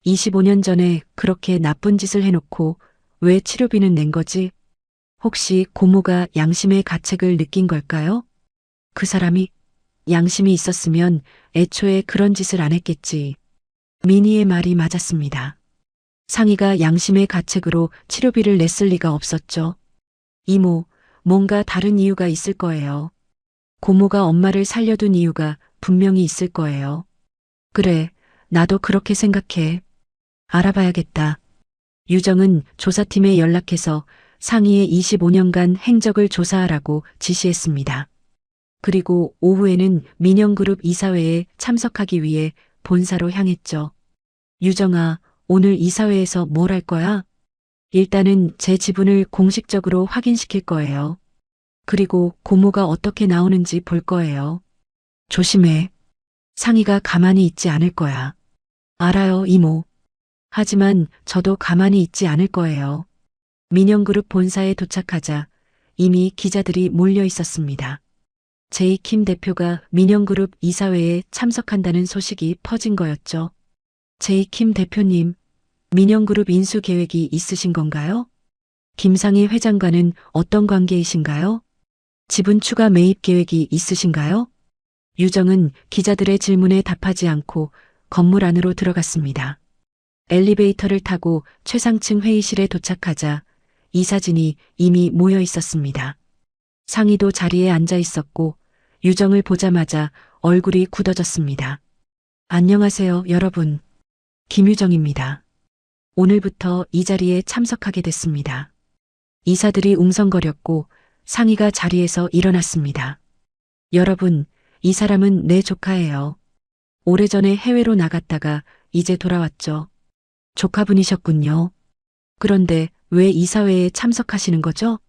25년 전에 그렇게 나쁜 짓을 해놓고 왜 치료비는 낸 거지? 혹시 고모가 양심의 가책을 느낀 걸까요? 그 사람이 양심이 있었으면 애초에 그런 짓을 안 했겠지. 민희의 말이 맞았습니다. 상희가 양심의 가책으로 치료비를 냈을 리가 없었죠. 이모, 뭔가 다른 이유가 있을 거예요. 고모가 엄마를 살려둔 이유가 분명히 있을 거예요. 그래, 나도 그렇게 생각해. 알아봐야겠다. 유정은 조사팀에 연락해서 상희의 25년간 행적을 조사하라고 지시했습니다. 그리고 오후에는 민영그룹 이사회에 참석하기 위해 본사로 향했죠. 유정아, 오늘 이사회에서 뭘 할 거야? 일단은 제 지분을 공식적으로 확인시킬 거예요. 그리고 고모가 어떻게 나오는지 볼 거예요. 조심해. 상희가 가만히 있지 않을 거야. 알아요, 이모. 하지만 저도 가만히 있지 않을 거예요. 민영그룹 본사에 도착하자 이미 기자들이 몰려 있었습니다. 제이킴 대표가 민영그룹 이사회에 참석한다는 소식이 퍼진 거였죠. 제이킴 대표님, 민영그룹 인수 계획이 있으신 건가요? 김상희 회장과는 어떤 관계이신가요? 지분 추가 매입 계획이 있으신가요? 유정은 기자들의 질문에 답하지 않고 건물 안으로 들어갔습니다. 엘리베이터를 타고 최상층 회의실에 도착하자 이사진이 이미 모여 있었습니다. 상희도 자리에 앉아 있었고 유정을 보자마자 얼굴이 굳어졌습니다. 안녕하세요, 여러분. 김유정입니다. 오늘부터 이 자리에 참석하게 됐습니다. 이사들이 웅성거렸고 상희가 자리에서 일어났습니다. 여러분, 이 사람은 내 조카예요. 오래전에 해외로 나갔다가 이제 돌아왔죠. 조카분이셨군요. 그런데 왜 이사회에 참석하시는 거죠?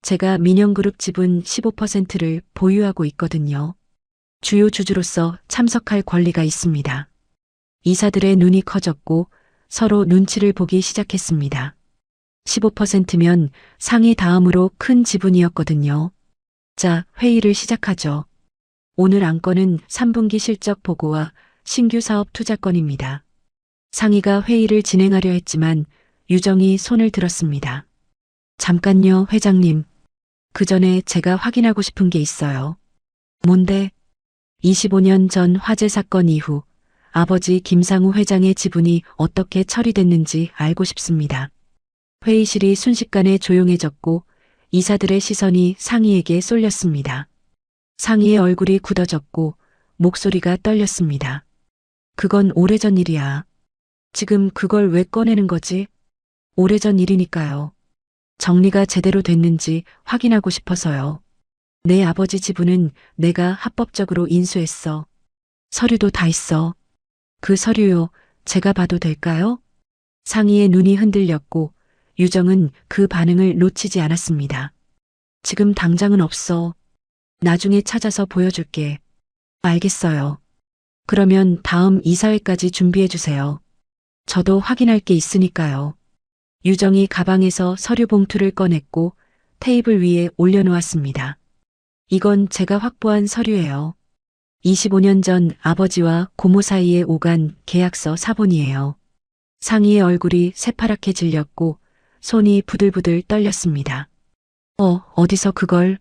제가 민영그룹 지분 15%를 보유하고 있거든요. 주요 주주로서 참석할 권리가 있습니다. 이사들의 눈이 커졌고 서로 눈치를 보기 시작했습니다. 15%면 상위 다음으로 큰 지분이었거든요. 자, 회의를 시작하죠. 오늘 안건은 3분기 실적 보고와 신규 사업 투자건입니다. 상희가 회의를 진행하려 했지만 유정이 손을 들었습니다. 잠깐요, 회장님. 그 전에 제가 확인하고 싶은 게 있어요. 뭔데? 25년 전 화재 사건 이후 아버지 김상우 회장의 지분이 어떻게 처리됐는지 알고 싶습니다. 회의실이 순식간에 조용해졌고 이사들의 시선이 상희에게 쏠렸습니다. 상희의 얼굴이 굳어졌고 목소리가 떨렸습니다. 그건 오래전 일이야. 지금 그걸 왜 꺼내는 거지? 오래전 일이니까요. 정리가 제대로 됐는지 확인하고 싶어서요. 내 아버지 지분은 내가 합법적으로 인수했어. 서류도 다 있어. 그 서류요, 제가 봐도 될까요? 상희의 눈이 흔들렸고 유정은 그 반응을 놓치지 않았습니다. 지금 당장은 없어. 나중에 찾아서 보여줄게. 알겠어요. 그러면 다음 이사회까지 준비해 주세요. 저도 확인할 게 있으니까요. 유정이 가방에서 서류 봉투를 꺼냈고 테이블 위에 올려놓았습니다. 이건 제가 확보한 서류예요. 25년 전 아버지와 고모 사이에 오간 계약서 사본이에요. 상희의 얼굴이 새파랗게 질렸고 손이 부들부들 떨렸습니다. 어디서 그걸?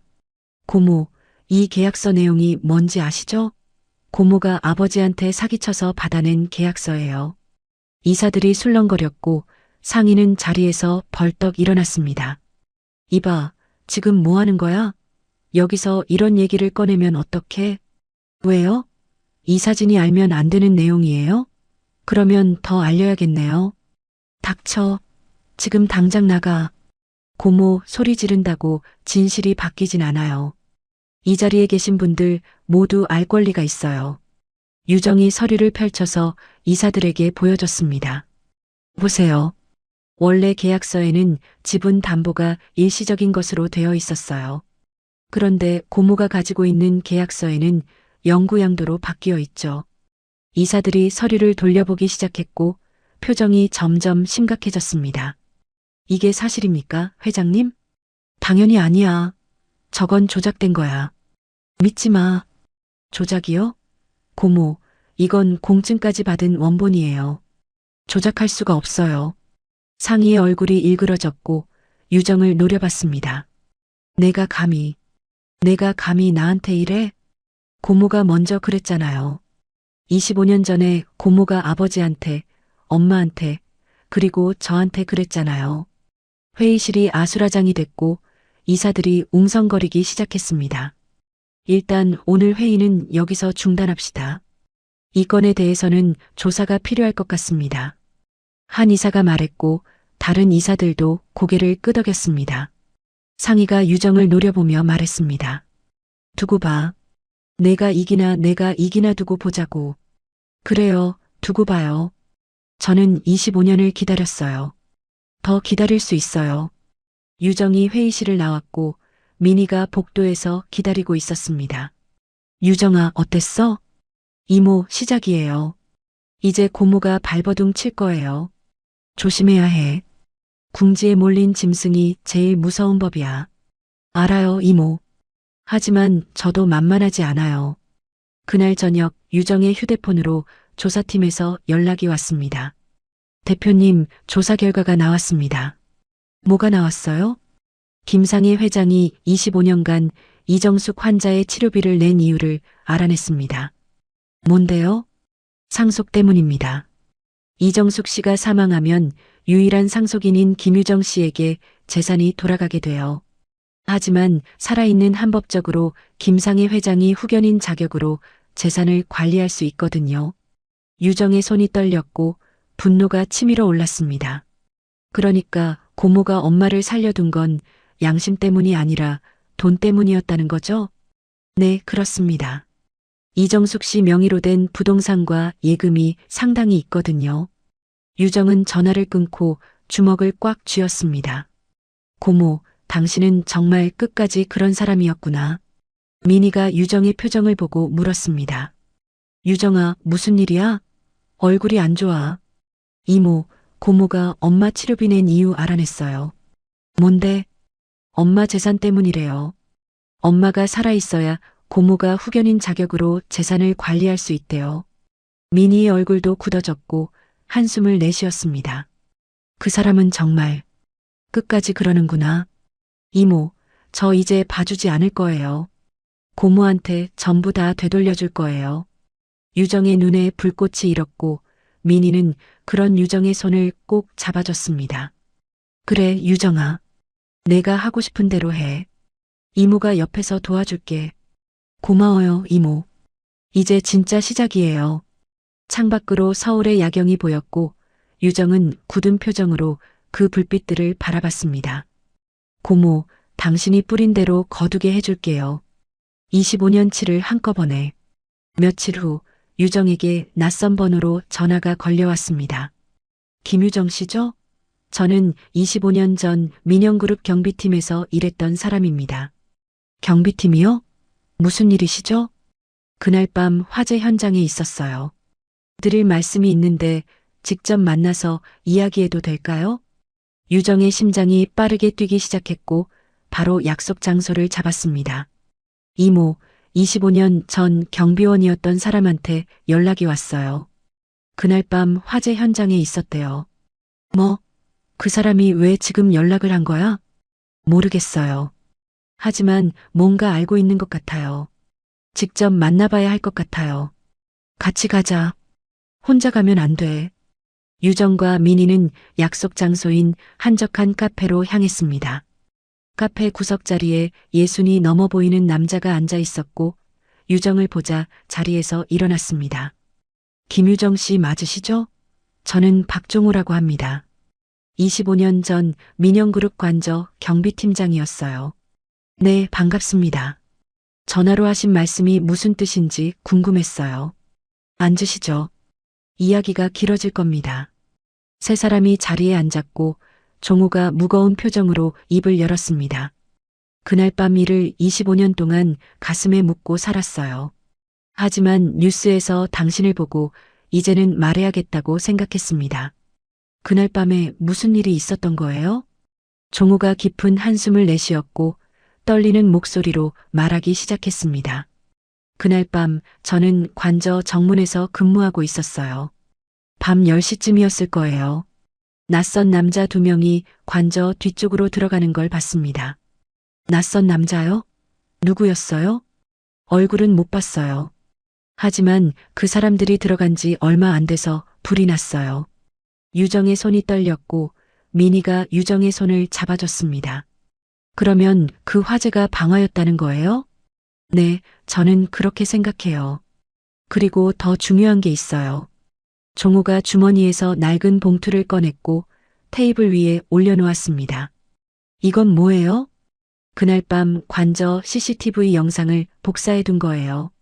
고모, 이 계약서 내용이 뭔지 아시죠? 고모가 아버지한테 사기쳐서 받아낸 계약서예요. 이사들이 술렁거렸고 상희는 자리에서 벌떡 일어났습니다. 이봐, 지금 뭐 하는 거야? 여기서 이런 얘기를 꺼내면 어떡해? 왜요? 이 사진이 알면 안 되는 내용이에요? 그러면 더 알려야겠네요. 닥쳐. 지금 당장 나가. 고모 소리 지른다고 진실이 바뀌진 않아요. 이 자리에 계신 분들 모두 알 권리가 있어요. 유정이 서류를 펼쳐서 이사들에게 보여줬습니다. 보세요. 원래 계약서에는 지분 담보가 일시적인 것으로 되어 있었어요. 그런데 고모가 가지고 있는 계약서에는 영구양도로 바뀌어 있죠. 이사들이 서류를 돌려보기 시작했고 표정이 점점 심각해졌습니다. 이게 사실입니까, 회장님? 당연히 아니야. 저건 조작된 거야. 믿지 마. 조작이요? 고모, 이건 공증까지 받은 원본이에요. 조작할 수가 없어요. 상희의 얼굴이 일그러졌고 유정을 노려봤습니다. 내가 감히 나한테 이래? 고모가 먼저 그랬잖아요. 25년 전에 고모가 아버지한테, 엄마한테, 그리고 저한테 그랬잖아요. 회의실이 아수라장이 됐고 이사들이 웅성거리기 시작했습니다. 일단 오늘 회의는 여기서 중단합시다. 이 건에 대해서는 조사가 필요할 것 같습니다. 한 이사가 말했고 다른 이사들도 고개를 끄덕였습니다. 상희가 유정을 노려보며 말했습니다. 두고 봐. 내가 이기나 두고 보자고. 그래요, 두고 봐요. 저는 25년을 기다렸어요. 더 기다릴 수 있어요. 유정이 회의실을 나왔고 민희가 복도에서 기다리고 있었습니다. 유정아, 어땠어? 이모, 시작이에요. 이제 고모가 발버둥 칠 거예요. 조심해야 해. 궁지에 몰린 짐승이 제일 무서운 법이야. 알아요, 이모. 하지만 저도 만만하지 않아요. 그날 저녁 유정의 휴대폰으로 조사팀에서 연락이 왔습니다. 대표님, 조사 결과가 나왔습니다. 뭐가 나왔어요? 김상희 회장이 25년간 이정숙 환자의 치료비를 낸 이유를 알아냈습니다. 뭔데요? 상속 때문입니다. 이정숙 씨가 사망하면 유일한 상속인인 김유정 씨에게 재산이 돌아가게 돼요. 하지만 살아있는 한법적으로 김상희 회장이 후견인 자격으로 재산을 관리할 수 있거든요. 유정의 손이 떨렸고 분노가 치밀어 올랐습니다. 그러니까 고모가 엄마를 살려둔 건 양심 때문이 아니라 돈 때문이었다는 거죠? 네, 그렇습니다. 이정숙 씨 명의로 된 부동산과 예금이 상당히 있거든요. 유정은 전화를 끊고 주먹을 꽉 쥐었습니다. 고모, 당신은 정말 끝까지 그런 사람이었구나. 민희가 유정의 표정을 보고 물었습니다. 유정아, 무슨 일이야? 얼굴이 안 좋아. 이모, 고모가 엄마 치료비 낸 이유 알아냈어요. 뭔데? 엄마 재산 때문이래요. 엄마가 살아있어야 고모가 후견인 자격으로 재산을 관리할 수 있대요. 민희의 얼굴도 굳어졌고 한숨을 내쉬었습니다. 그 사람은 정말 끝까지 그러는구나. 이모, 저 이제 봐주지 않을 거예요. 고모한테 전부 다 되돌려줄 거예요. 유정의 눈에 불꽃이 일었고 민희는 그런 유정의 손을 꼭 잡아줬습니다. 그래, 유정아. 내가 하고 싶은 대로 해. 이모가 옆에서 도와줄게. 고마워요, 이모. 이제 진짜 시작이에요. 창밖으로 서울의 야경이 보였고 유정은 굳은 표정으로 그 불빛들을 바라봤습니다. 고모, 당신이 뿌린 대로 거두게 해줄게요. 25년치를 한꺼번에. 며칠 후 유정에게 낯선 번호로 전화가 걸려왔습니다. 김유정 씨죠? 저는 25년 전 민영그룹 경비팀에서 일했던 사람입니다. 경비팀이요? 무슨 일이시죠? 그날 밤 화재 현장에 있었어요. 드릴 말씀이 있는데 직접 만나서 이야기해도 될까요? 유정의 심장이 빠르게 뛰기 시작했고 바로 약속 장소를 잡았습니다. 이모, 25년 전 경비원이었던 사람한테 연락이 왔어요. 그날 밤 화재 현장에 있었대요. 뭐? 그 사람이 왜 지금 연락을 한 거야? 모르겠어요. 하지만 뭔가 알고 있는 것 같아요. 직접 만나봐야 할 것 같아요. 같이 가자. 혼자 가면 안 돼. 유정과 민희는 약속 장소인 한적한 카페로 향했습니다. 카페 구석자리에 예순이 넘어 보이는 남자가 앉아 있었고 유정을 보자 자리에서 일어났습니다. 김유정 씨 맞으시죠? 저는 박종호라고 합니다. 25년 전 민영그룹 관저 경비팀장이었어요. 네, 반갑습니다. 전화로 하신 말씀이 무슨 뜻인지 궁금했어요. 앉으시죠. 이야기가 길어질 겁니다. 세 사람이 자리에 앉았고 종호가 무거운 표정으로 입을 열었습니다. 그날 밤 일을 25년 동안 가슴에 묻고 살았어요. 하지만 뉴스에서 당신을 보고 이제는 말해야겠다고 생각했습니다. 그날 밤에 무슨 일이 있었던 거예요? 종호가 깊은 한숨을 내쉬었고 떨리는 목소리로 말하기 시작했습니다. 그날 밤 저는 관저 정문에서 근무하고 있었어요. 밤 10시쯤이었을 거예요. 낯선 남자 2명이 관저 뒤쪽으로 들어가는 걸 봤습니다. 낯선 남자요? 누구였어요? 얼굴은 못 봤어요. 하지만 그 사람들이 들어간 지 얼마 안 돼서 불이 났어요. 유정의 손이 떨렸고 민희가 유정의 손을 잡아줬습니다. 그러면 그 화재가 방화였다는 거예요? 네, 저는 그렇게 생각해요. 그리고 더 중요한 게 있어요. 종호가 주머니에서 낡은 봉투를 꺼냈고 테이블 위에 올려놓았습니다. 이건 뭐예요? 그날 밤 관저 CCTV 영상을 복사해둔 거예요.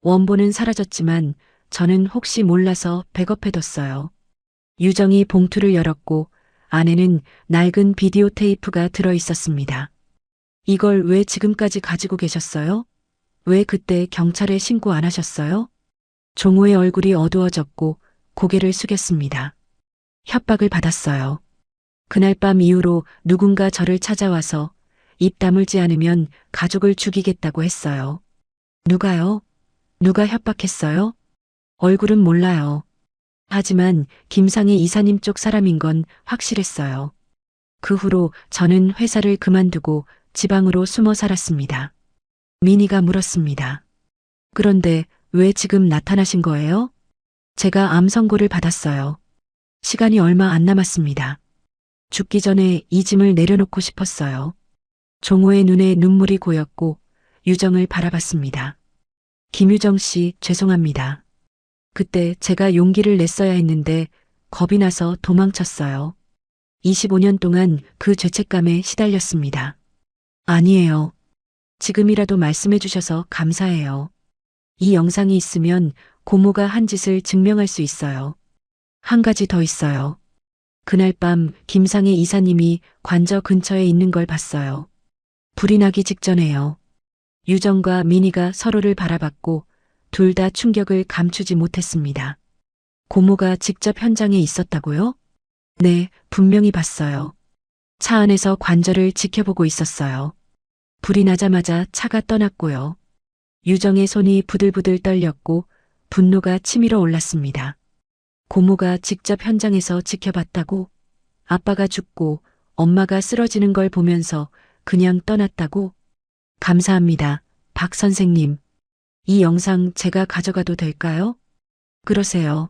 원본은 사라졌지만 저는 혹시 몰라서 백업해뒀어요. 유정이 봉투를 열었고 안에는 낡은 비디오 테이프가 들어있었습니다. 이걸 왜 지금까지 가지고 계셨어요? 왜 그때 경찰에 신고 안 하셨어요? 종호의 얼굴이 어두워졌고 고개를 숙였습니다. 협박을 받았어요. 그날 밤 이후로 누군가 저를 찾아와서 입 다물지 않으면 가족을 죽이겠다고 했어요. 누가요? 누가 협박했어요? 얼굴은 몰라요. 하지만 김상희 이사님 쪽 사람인 건 확실했어요. 그 후로 저는 회사를 그만두고 지방으로 숨어 살았습니다. 민희가 물었습니다. 그런데 왜 지금 나타나신 거예요? 제가 암 선고를 받았어요. 시간이 얼마 안 남았습니다. 죽기 전에 이 짐을 내려놓고 싶었어요. 종호의 눈에 눈물이 고였고 유정을 바라봤습니다. 김유정 씨, 죄송합니다. 그때 제가 용기를 냈어야 했는데 겁이 나서 도망쳤어요. 25년 동안 그 죄책감에 시달렸습니다. 아니에요. 지금이라도 말씀해 주셔서 감사해요. 이 영상이 있으면 고모가 한 짓을 증명할 수 있어요. 한 가지 더 있어요. 그날 밤 김상희 이사님이 관저 근처에 있는 걸 봤어요. 불이 나기 직전에요. 유정과 민희가 서로를 바라봤고 둘 다 충격을 감추지 못했습니다. 고모가 직접 현장에 있었다고요? 네, 분명히 봤어요. 차 안에서 관저를 지켜보고 있었어요. 불이 나자마자 차가 떠났고요. 유정의 손이 부들부들 떨렸고 분노가 치밀어 올랐습니다. 고모가 직접 현장에서 지켜봤다고? 아빠가 죽고 엄마가 쓰러지는 걸 보면서 그냥 떠났다고? 감사합니다, 박 선생님. 이 영상 제가 가져가도 될까요? 그러세요.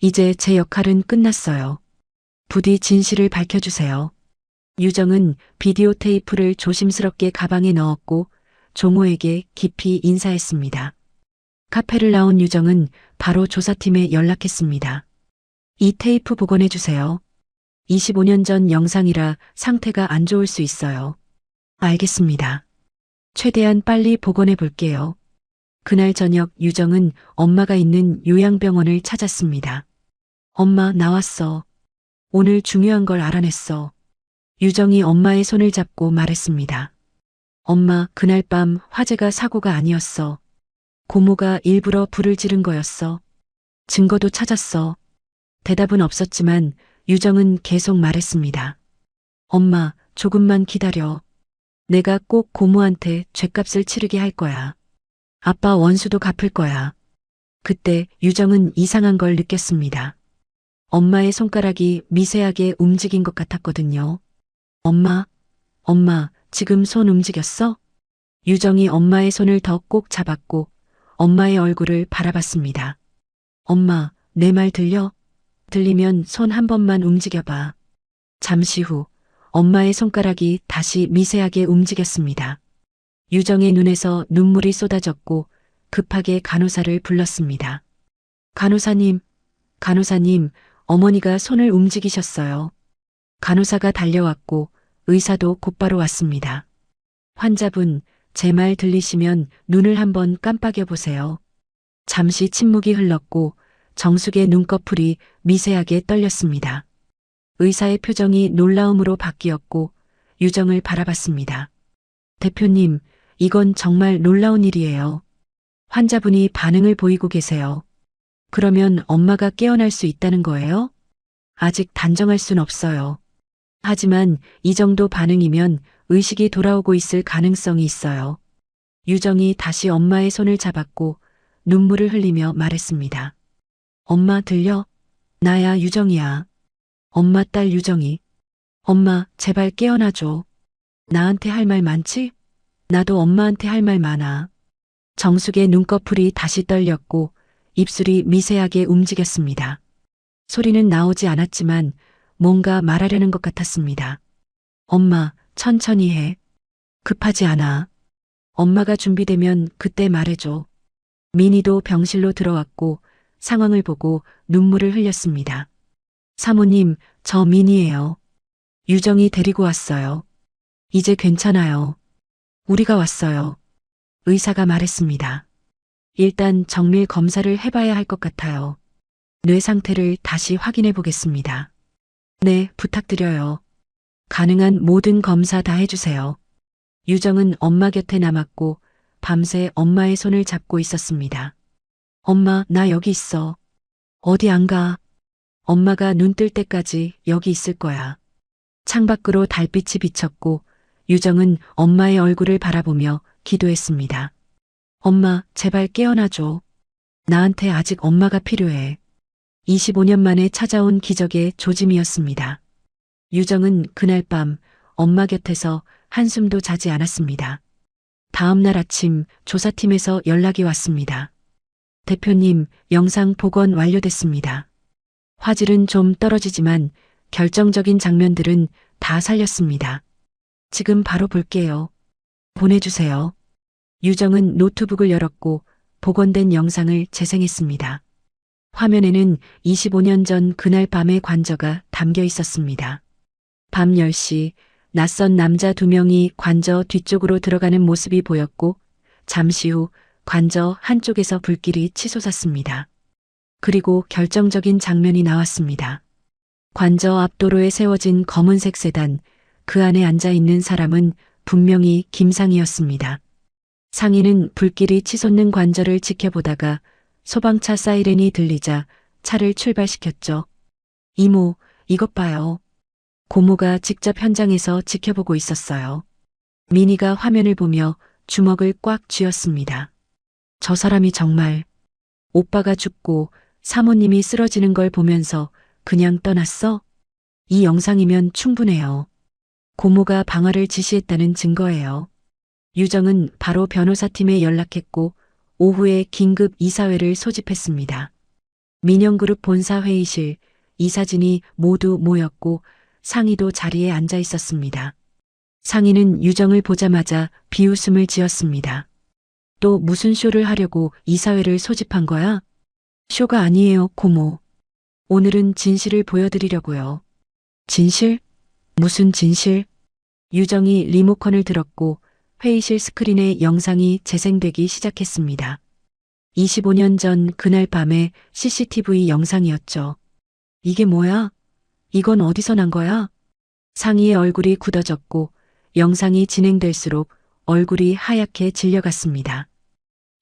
이제 제 역할은 끝났어요. 부디 진실을 밝혀주세요. 유정은 비디오 테이프를 조심스럽게 가방에 넣었고 종호에게 깊이 인사했습니다. 카페를 나온 유정은 바로 조사팀에 연락했습니다. 이 테이프 복원해주세요. 25년 전 영상이라 상태가 안 좋을 수 있어요. 알겠습니다. 최대한 빨리 복원해 볼게요. 그날 저녁 유정은 엄마가 있는 요양병원을 찾았습니다. 엄마, 나왔어. 오늘 중요한 걸 알아냈어. 유정이 엄마의 손을 잡고 말했습니다. 엄마, 그날 밤 화재가 사고가 아니었어. 고모가 일부러 불을 지른 거였어. 증거도 찾았어. 대답은 없었지만 유정은 계속 말했습니다. 엄마, 조금만 기다려. 내가 꼭 고모한테 죗값을 치르게 할 거야. 아빠 원수도 갚을 거야. 그때 유정은 이상한 걸 느꼈습니다. 엄마의 손가락이 미세하게 움직인 것 같았거든요. 엄마, 지금 손 움직였어? 유정이 엄마의 손을 더 꼭 잡았고 엄마의 얼굴을 바라봤습니다. 엄마, 내 말 들려? 들리면 손 한 번만 움직여봐. 잠시 후 엄마의 손가락이 다시 미세하게 움직였습니다. 유정의 눈에서 눈물이 쏟아졌고 급하게 간호사를 불렀습니다. 간호사님, 어머니가 손을 움직이셨어요. 간호사가 달려왔고 의사도 곧바로 왔습니다. 환자분, 제 말 들리시면 눈을 한번 깜빡여 보세요. 잠시 침묵이 흘렀고 정숙의 눈꺼풀이 미세하게 떨렸습니다. 의사의 표정이 놀라움으로 바뀌었고 유정을 바라봤습니다. 대표님, 이건 정말 놀라운 일이에요. 환자분이 반응을 보이고 계세요. 그러면 엄마가 깨어날 수 있다는 거예요? 아직 단정할 순 없어요. 하지만 이 정도 반응이면 의식이 돌아오고 있을 가능성이 있어요. 유정이 다시 엄마의 손을 잡았고 눈물을 흘리며 말했습니다. 엄마 들려? 나야 유정이야. 엄마 딸 유정이. 엄마 제발 깨어나줘. 나한테 할 말 많지? 나도 엄마한테 할 말 많아. 정숙의 눈꺼풀이 다시 떨렸고 입술이 미세하게 움직였습니다. 소리는 나오지 않았지만 뭔가 말하려는 것 같았습니다. 엄마, 천천히 해. 급하지 않아. 엄마가 준비되면 그때 말해줘. 민희도 병실로 들어왔고 상황을 보고 눈물을 흘렸습니다. 사모님, 저 민희예요. 유정이 데리고 왔어요. 이제 괜찮아요. 우리가 왔어요. 의사가 말했습니다. 일단 정밀 검사를 해봐야 할 것 같아요. 뇌 상태를 다시 확인해 보겠습니다. 네, 부탁드려요. 가능한 모든 검사 다 해주세요. 유정은 엄마 곁에 남았고 밤새 엄마의 손을 잡고 있었습니다. 엄마, 나 여기 있어. 어디 안 가. 엄마가 눈 뜰 때까지 여기 있을 거야. 창밖으로 달빛이 비쳤고 유정은 엄마의 얼굴을 바라보며 기도했습니다. 엄마, 제발 깨어나줘. 나한테 아직 엄마가 필요해. 25년 만에 찾아온 기적의 조짐이었습니다. 유정은 그날 밤 엄마 곁에서 한숨도 자지 않았습니다. 다음 날 아침 조사팀에서 연락이 왔습니다. 대표님, 영상 복원 완료됐습니다. 화질은 좀 떨어지지만 결정적인 장면들은 다 살렸습니다. 지금 바로 볼게요. 보내주세요. 유정은 노트북을 열었고 복원된 영상을 재생했습니다. 화면에는 25년 전 그날 밤의 관저가 담겨 있었습니다. 밤 10시 낯선 남자 2명이 관저 뒤쪽으로 들어가는 모습이 보였고 잠시 후 관저 한쪽에서 불길이 치솟았습니다. 그리고 결정적인 장면이 나왔습니다. 관저 앞도로에 세워진 검은색 세단, 그 안에 앉아 있는 사람은 분명히 김상이었습니다. 상인은 불길이 치솟는 관저를 지켜보다가 소방차 사이렌이 들리자 차를 출발시켰죠. 이모, 이것 봐요. 고모가 직접 현장에서 지켜보고 있었어요. 민희가 화면을 보며 주먹을 꽉 쥐었습니다. 저 사람이 정말 오빠가 죽고 사모님이 쓰러지는 걸 보면서 그냥 떠났어? 이 영상이면 충분해요. 고모가 방화를 지시했다는 증거예요. 유정은 바로 변호사팀에 연락했고 오후에 긴급 이사회를 소집했습니다. 민영그룹 본사 회의실, 이사진이 모두 모였고 상희도 자리에 앉아 있었습니다. 상희는 유정을 보자마자 비웃음을 지었습니다. 또 무슨 쇼를 하려고 이사회를 소집한 거야? 쇼가 아니에요, 고모. 오늘은 진실을 보여드리려고요. 진실? 무슨 진실? 유정이 리모컨을 들었고 회의실 스크린에 영상이 재생되기 시작했습니다. 25년 전 그날 밤의 CCTV 영상이었죠. 이게 뭐야? 이건 어디서 난 거야? 상희의 얼굴이 굳어졌고 영상이 진행될수록 얼굴이 하얗게 질려갔습니다.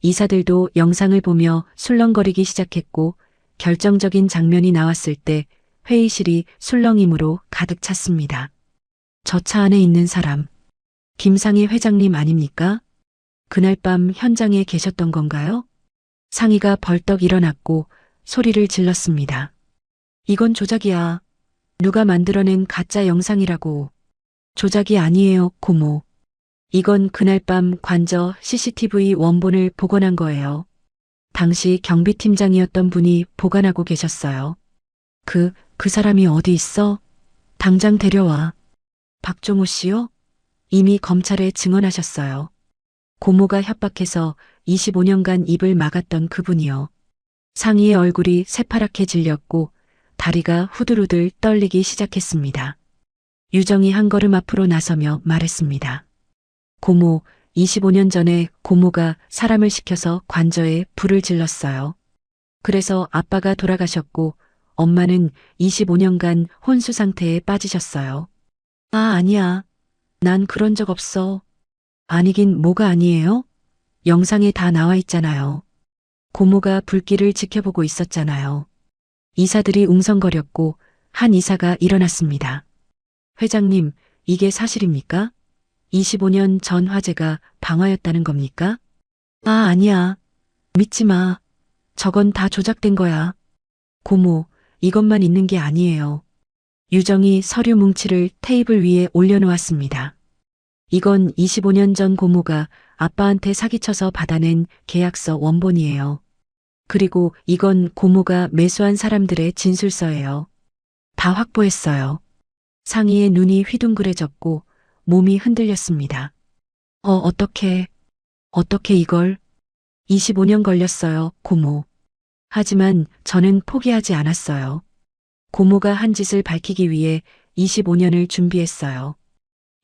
이사들도 영상을 보며 술렁거리기 시작했고 결정적인 장면이 나왔을 때 회의실이 술렁임으로 가득 찼습니다. 저 차 안에 있는 사람, 김상희 회장님 아닙니까? 그날 밤 현장에 계셨던 건가요? 상희가 벌떡 일어났고 소리를 질렀습니다. 이건 조작이야. 누가 만들어낸 가짜 영상이라고. 조작이 아니에요, 고모. 이건 그날 밤 관저 CCTV 원본을 복원한 거예요. 당시 경비팀장이었던 분이 보관하고 계셨어요. 그 사람이 어디 있어? 당장 데려와. 박종호 씨요? 이미 검찰에 증언하셨어요. 고모가 협박해서 25년간 입을 막았던 그분이요. 상희의 얼굴이 새파랗게 질렸고 다리가 후들후들 떨리기 시작했습니다. 유정이 한 걸음 앞으로 나서며 말했습니다. 고모, 25년 전에 고모가 사람을 시켜서 관저에 불을 질렀어요. 그래서 아빠가 돌아가셨고 엄마는 25년간 혼수 상태에 빠지셨어요. 아, 아니야. 난 그런 적 없어. 아니긴 뭐가 아니에요? 영상에 다 나와 있잖아요. 고모가 불길을 지켜보고 있었잖아요. 이사들이 웅성거렸고 한 이사가 일어났습니다. 회장님, 이게 사실입니까? 25년 전 화재가 방화였다는 겁니까? 아, 아니야. 믿지 마. 저건 다 조작된 거야. 고모, 이것만 있는 게 아니에요. 유정이 서류 뭉치를 테이블 위에 올려놓았습니다. 이건 25년 전 고모가 아빠한테 사기쳐서 받아낸 계약서 원본이에요. 그리고 이건 고모가 매수한 사람들의 진술서예요. 다 확보했어요. 상희의 눈이 휘둥그레졌고 몸이 흔들렸습니다. 어떻게 이걸? 25년 걸렸어요, 고모. 하지만 저는 포기하지 않았어요. 고모가 한 짓을 밝히기 위해 25년을 준비했어요.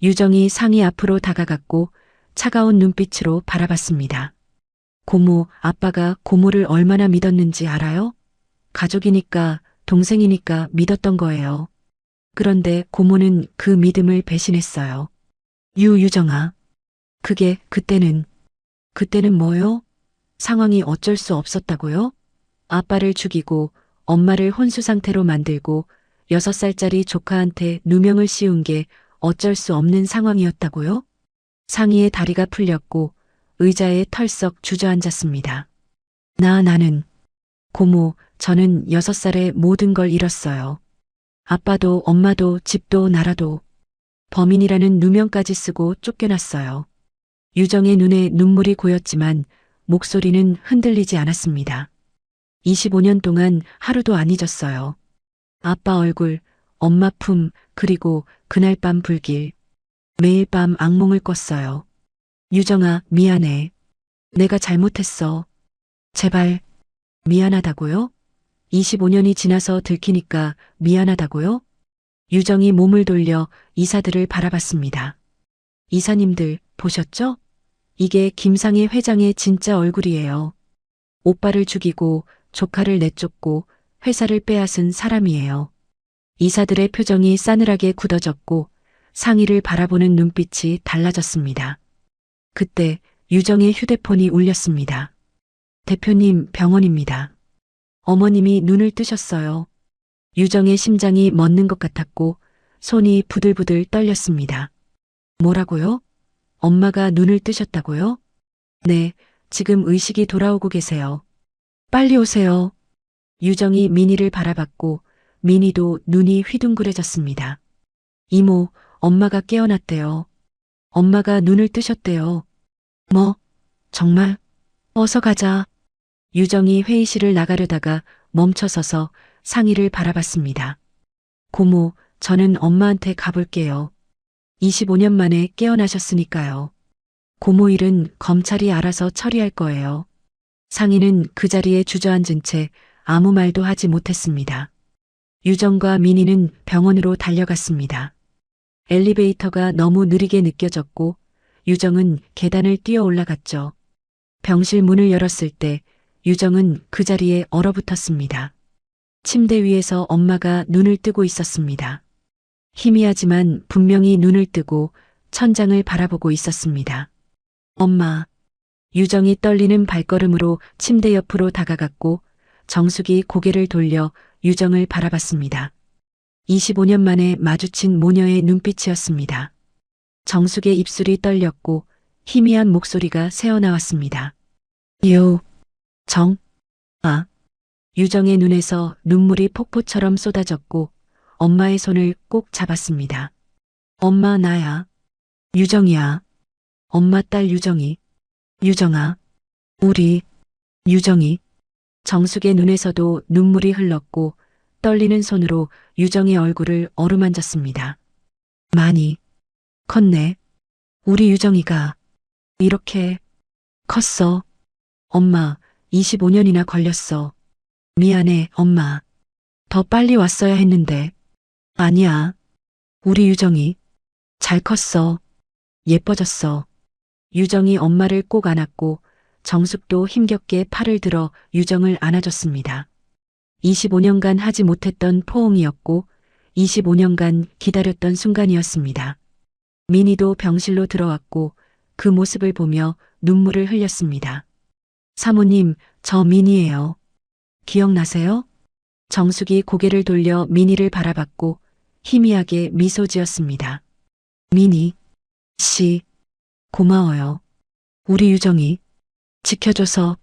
유정이 상희 앞으로 다가갔고 차가운 눈빛으로 바라봤습니다. 고모, 아빠가 고모를 얼마나 믿었는지 알아요? 가족이니까, 동생이니까 믿었던 거예요. 그런데 고모는 그 믿음을 배신했어요. 유정아. 그때는 뭐요? 상황이 어쩔 수 없었다고요? 아빠를 죽이고 엄마를 혼수 상태로 만들고 6살짜리 조카한테 누명을 씌운 게 어쩔 수 없는 상황이었다고요? 상희의 다리가 풀렸고 의자에 털썩 주저앉았습니다. 나는 고모, 저는 6살에 모든 걸 잃었어요. 아빠도 엄마도 집도 나라도 범인이라는 누명까지 쓰고 쫓겨났어요. 유정의 눈에 눈물이 고였지만 목소리는 흔들리지 않았습니다. 25년 동안 하루도 안 잊었어요. 아빠 얼굴, 엄마 품, 그리고 그날 밤 불길. 매일 밤 악몽을 꿨어요. 유정아, 미안해. 내가 잘못했어. 제발, 미안하다고요? 25년이 지나서 들키니까 미안하다고요? 유정이 몸을 돌려 이사들을 바라봤습니다. 이사님들, 보셨죠? 이게 김상희 회장의 진짜 얼굴이에요. 오빠를 죽이고 조카를 내쫓고 회사를 빼앗은 사람이에요. 이사들의 표정이 싸늘하게 굳어졌고 상희를 바라보는 눈빛이 달라졌습니다. 그때 유정의 휴대폰이 울렸습니다. 대표님, 병원입니다. 어머님이 눈을 뜨셨어요. 유정의 심장이 멎는 것 같았고 손이 부들부들 떨렸습니다. 뭐라고요? 엄마가 눈을 뜨셨다고요? 네, 지금 의식이 돌아오고 계세요. 빨리 오세요. 유정이 민희를 바라봤고 민희도 눈이 휘둥그레졌습니다. 이모, 엄마가 깨어났대요. 엄마가 눈을 뜨셨대요. 뭐? 정말? 어서 가자. 유정이 회의실을 나가려다가 멈춰서서 상희를 바라봤습니다. 고모, 저는 엄마한테 가볼게요. 25년 만에 깨어나셨으니까요. 고모 일은 검찰이 알아서 처리할 거예요. 상희는 그 자리에 주저앉은 채 아무 말도 하지 못했습니다. 유정과 민희는 병원으로 달려갔습니다. 엘리베이터가 너무 느리게 느껴졌고 유정은 계단을 뛰어 올라갔죠. 병실 문을 열었을 때 유정은 그 자리에 얼어붙었습니다. 침대 위에서 엄마가 눈을 뜨고 있었습니다. 희미하지만 분명히 눈을 뜨고 천장을 바라보고 있었습니다. 엄마. 유정이 떨리는 발걸음으로 침대 옆으로 다가갔고 정숙이 고개를 돌려 유정을 바라봤습니다. 25년 만에 마주친 모녀의 눈빛이었습니다. 정숙의 입술이 떨렸고 희미한 목소리가 새어나왔습니다. 아. 유정의 눈에서 눈물이 폭포처럼 쏟아졌고 엄마의 손을 꼭 잡았습니다. 엄마 나야. 유정이야. 엄마 딸 유정이. 유정아. 우리. 유정이. 정숙의 눈에서도 눈물이 흘렀고 떨리는 손으로 유정의 얼굴을 어루만졌습니다. 많이 컸네. 우리 유정이가 이렇게 컸어. 엄마, 25년이나 걸렸어. 미안해, 엄마. 더 빨리 왔어야 했는데. 아니야. 우리 유정이 잘 컸어. 예뻐졌어. 유정이 엄마를 꼭 안았고 정숙도 힘겹게 팔을 들어 유정을 안아줬습니다. 25년간 하지 못했던 포옹이었고 25년간 기다렸던 순간이었습니다. 민희도 병실로 들어왔고 그 모습을 보며 눈물을 흘렸습니다. 사모님, 저 민희예요. 기억나세요? 정숙이 고개를 돌려 민희를 바라봤고 희미하게 미소 지었습니다. 민희 씨, 고마워요. 우리 유정이 지켜줘서.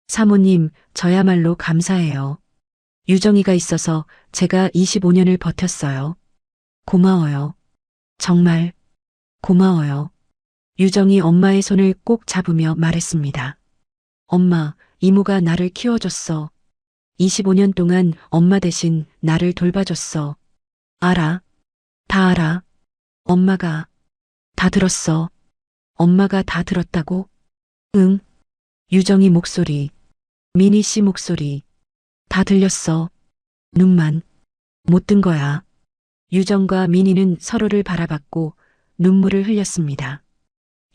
사모님, 저야말로 감사해요. 유정이가 있어서 제가 25년을 버텼어요. 고마워요. 정말 고마워요. 유정이 엄마의 손을 꼭 잡으며 말했습니다. 엄마, 이모가 나를 키워줬어. 25년 동안 엄마 대신 나를 돌봐줬어. 알아. 다 알아. 엄마가 다 들었어. 엄마가 다 들었다고? 응. 유정이 목소리, 민희 씨 목소리, 다 들렸어. 눈만 못 뜬 거야. 유정과 민희는 서로를 바라봤고 눈물을 흘렸습니다.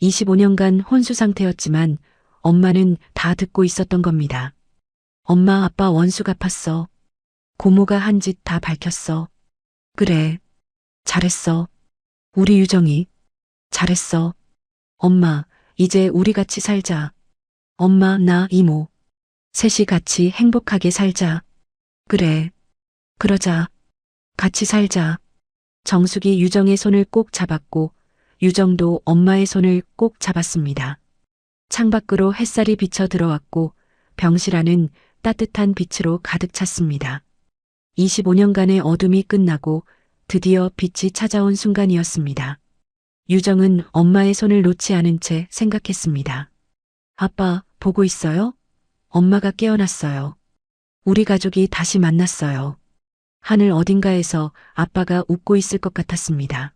25년간 혼수 상태였지만 엄마는 다 듣고 있었던 겁니다. 엄마 아빠 원수 갚았어. 고모가 한 짓 다 밝혔어. 그래. 잘했어. 우리 유정이. 잘했어. 엄마, 이제 우리 같이 살자. 엄마, 나, 이모. 셋이 같이 행복하게 살자. 그래. 그러자. 같이 살자. 정숙이 유정의 손을 꼭 잡았고 유정도 엄마의 손을 꼭 잡았습니다. 창밖으로 햇살이 비쳐 들어왔고 병실 안은 따뜻한 빛으로 가득 찼습니다. 25년간의 어둠이 끝나고 드디어 빛이 찾아온 순간이었습니다. 유정은 엄마의 손을 놓지 않은 채 생각했습니다. 아빠, 보고 있어요? 엄마가 깨어났어요. 우리 가족이 다시 만났어요. 하늘 어딘가에서 아빠가 웃고 있을 것 같았습니다.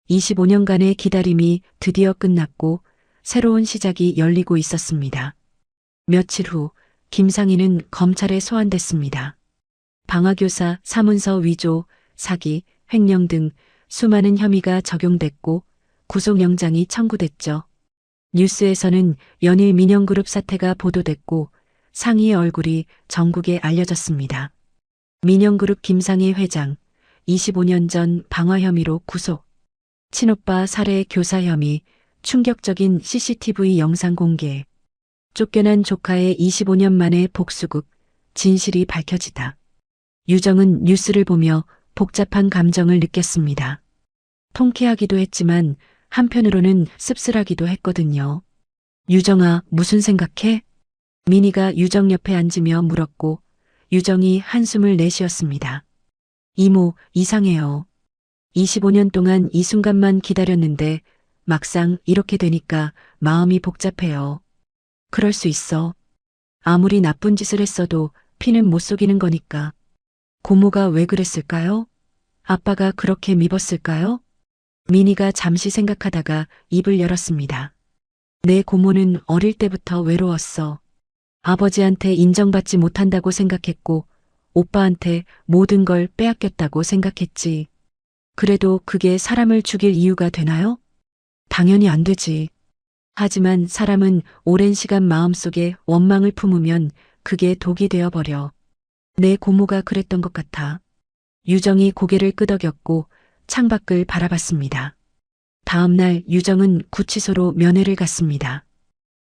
25년간의 기다림이 드디어 끝났고 새로운 시작이 열리고 있었습니다. 며칠 후 김상희는 검찰에 소환됐습니다. 방화교사 사문서 위조, 사기, 횡령 등 수많은 혐의가 적용됐고 구속영장이 청구됐죠. 뉴스에서는 연일 민영그룹 사태가 보도됐고 상희의 얼굴이 전국에 알려졌습니다. 민영그룹 김상희 회장, 25년 전 방화 혐의로 구속. 친오빠 살해 교사 혐의, 충격적인 CCTV 영상 공개. 쫓겨난 조카의 25년 만의 복수극, 진실이 밝혀지다. 유정은 뉴스를 보며 복잡한 감정을 느꼈습니다. 통쾌하기도 했지만 한편으로는 씁쓸하기도 했거든요. 유정아, 무슨 생각해? 민희가 유정 옆에 앉으며 물었고 유정이 한숨을 내쉬었습니다. 이모, 이상해요. 25년 동안 이 순간만 기다렸는데 막상 이렇게 되니까 마음이 복잡해요. 그럴 수 있어. 아무리 나쁜 짓을 했어도 피는 못 속이는 거니까. 고모가 왜 그랬을까요? 아빠가 그렇게 미웠을까요? 민희가 잠시 생각하다가 입을 열었습니다. 내 고모는 어릴 때부터 외로웠어. 아버지한테 인정받지 못한다고 생각했고 오빠한테 모든 걸 빼앗겼다고 생각했지. 그래도 그게 사람을 죽일 이유가 되나요? 당연히 안 되지. 하지만 사람은 오랜 시간 마음속에 원망을 품으면 그게 독이 되어버려. 내 고모가 그랬던 것 같아. 유정이 고개를 끄덕였고 창밖을 바라봤습니다. 다음 날 유정은 구치소로 면회를 갔습니다.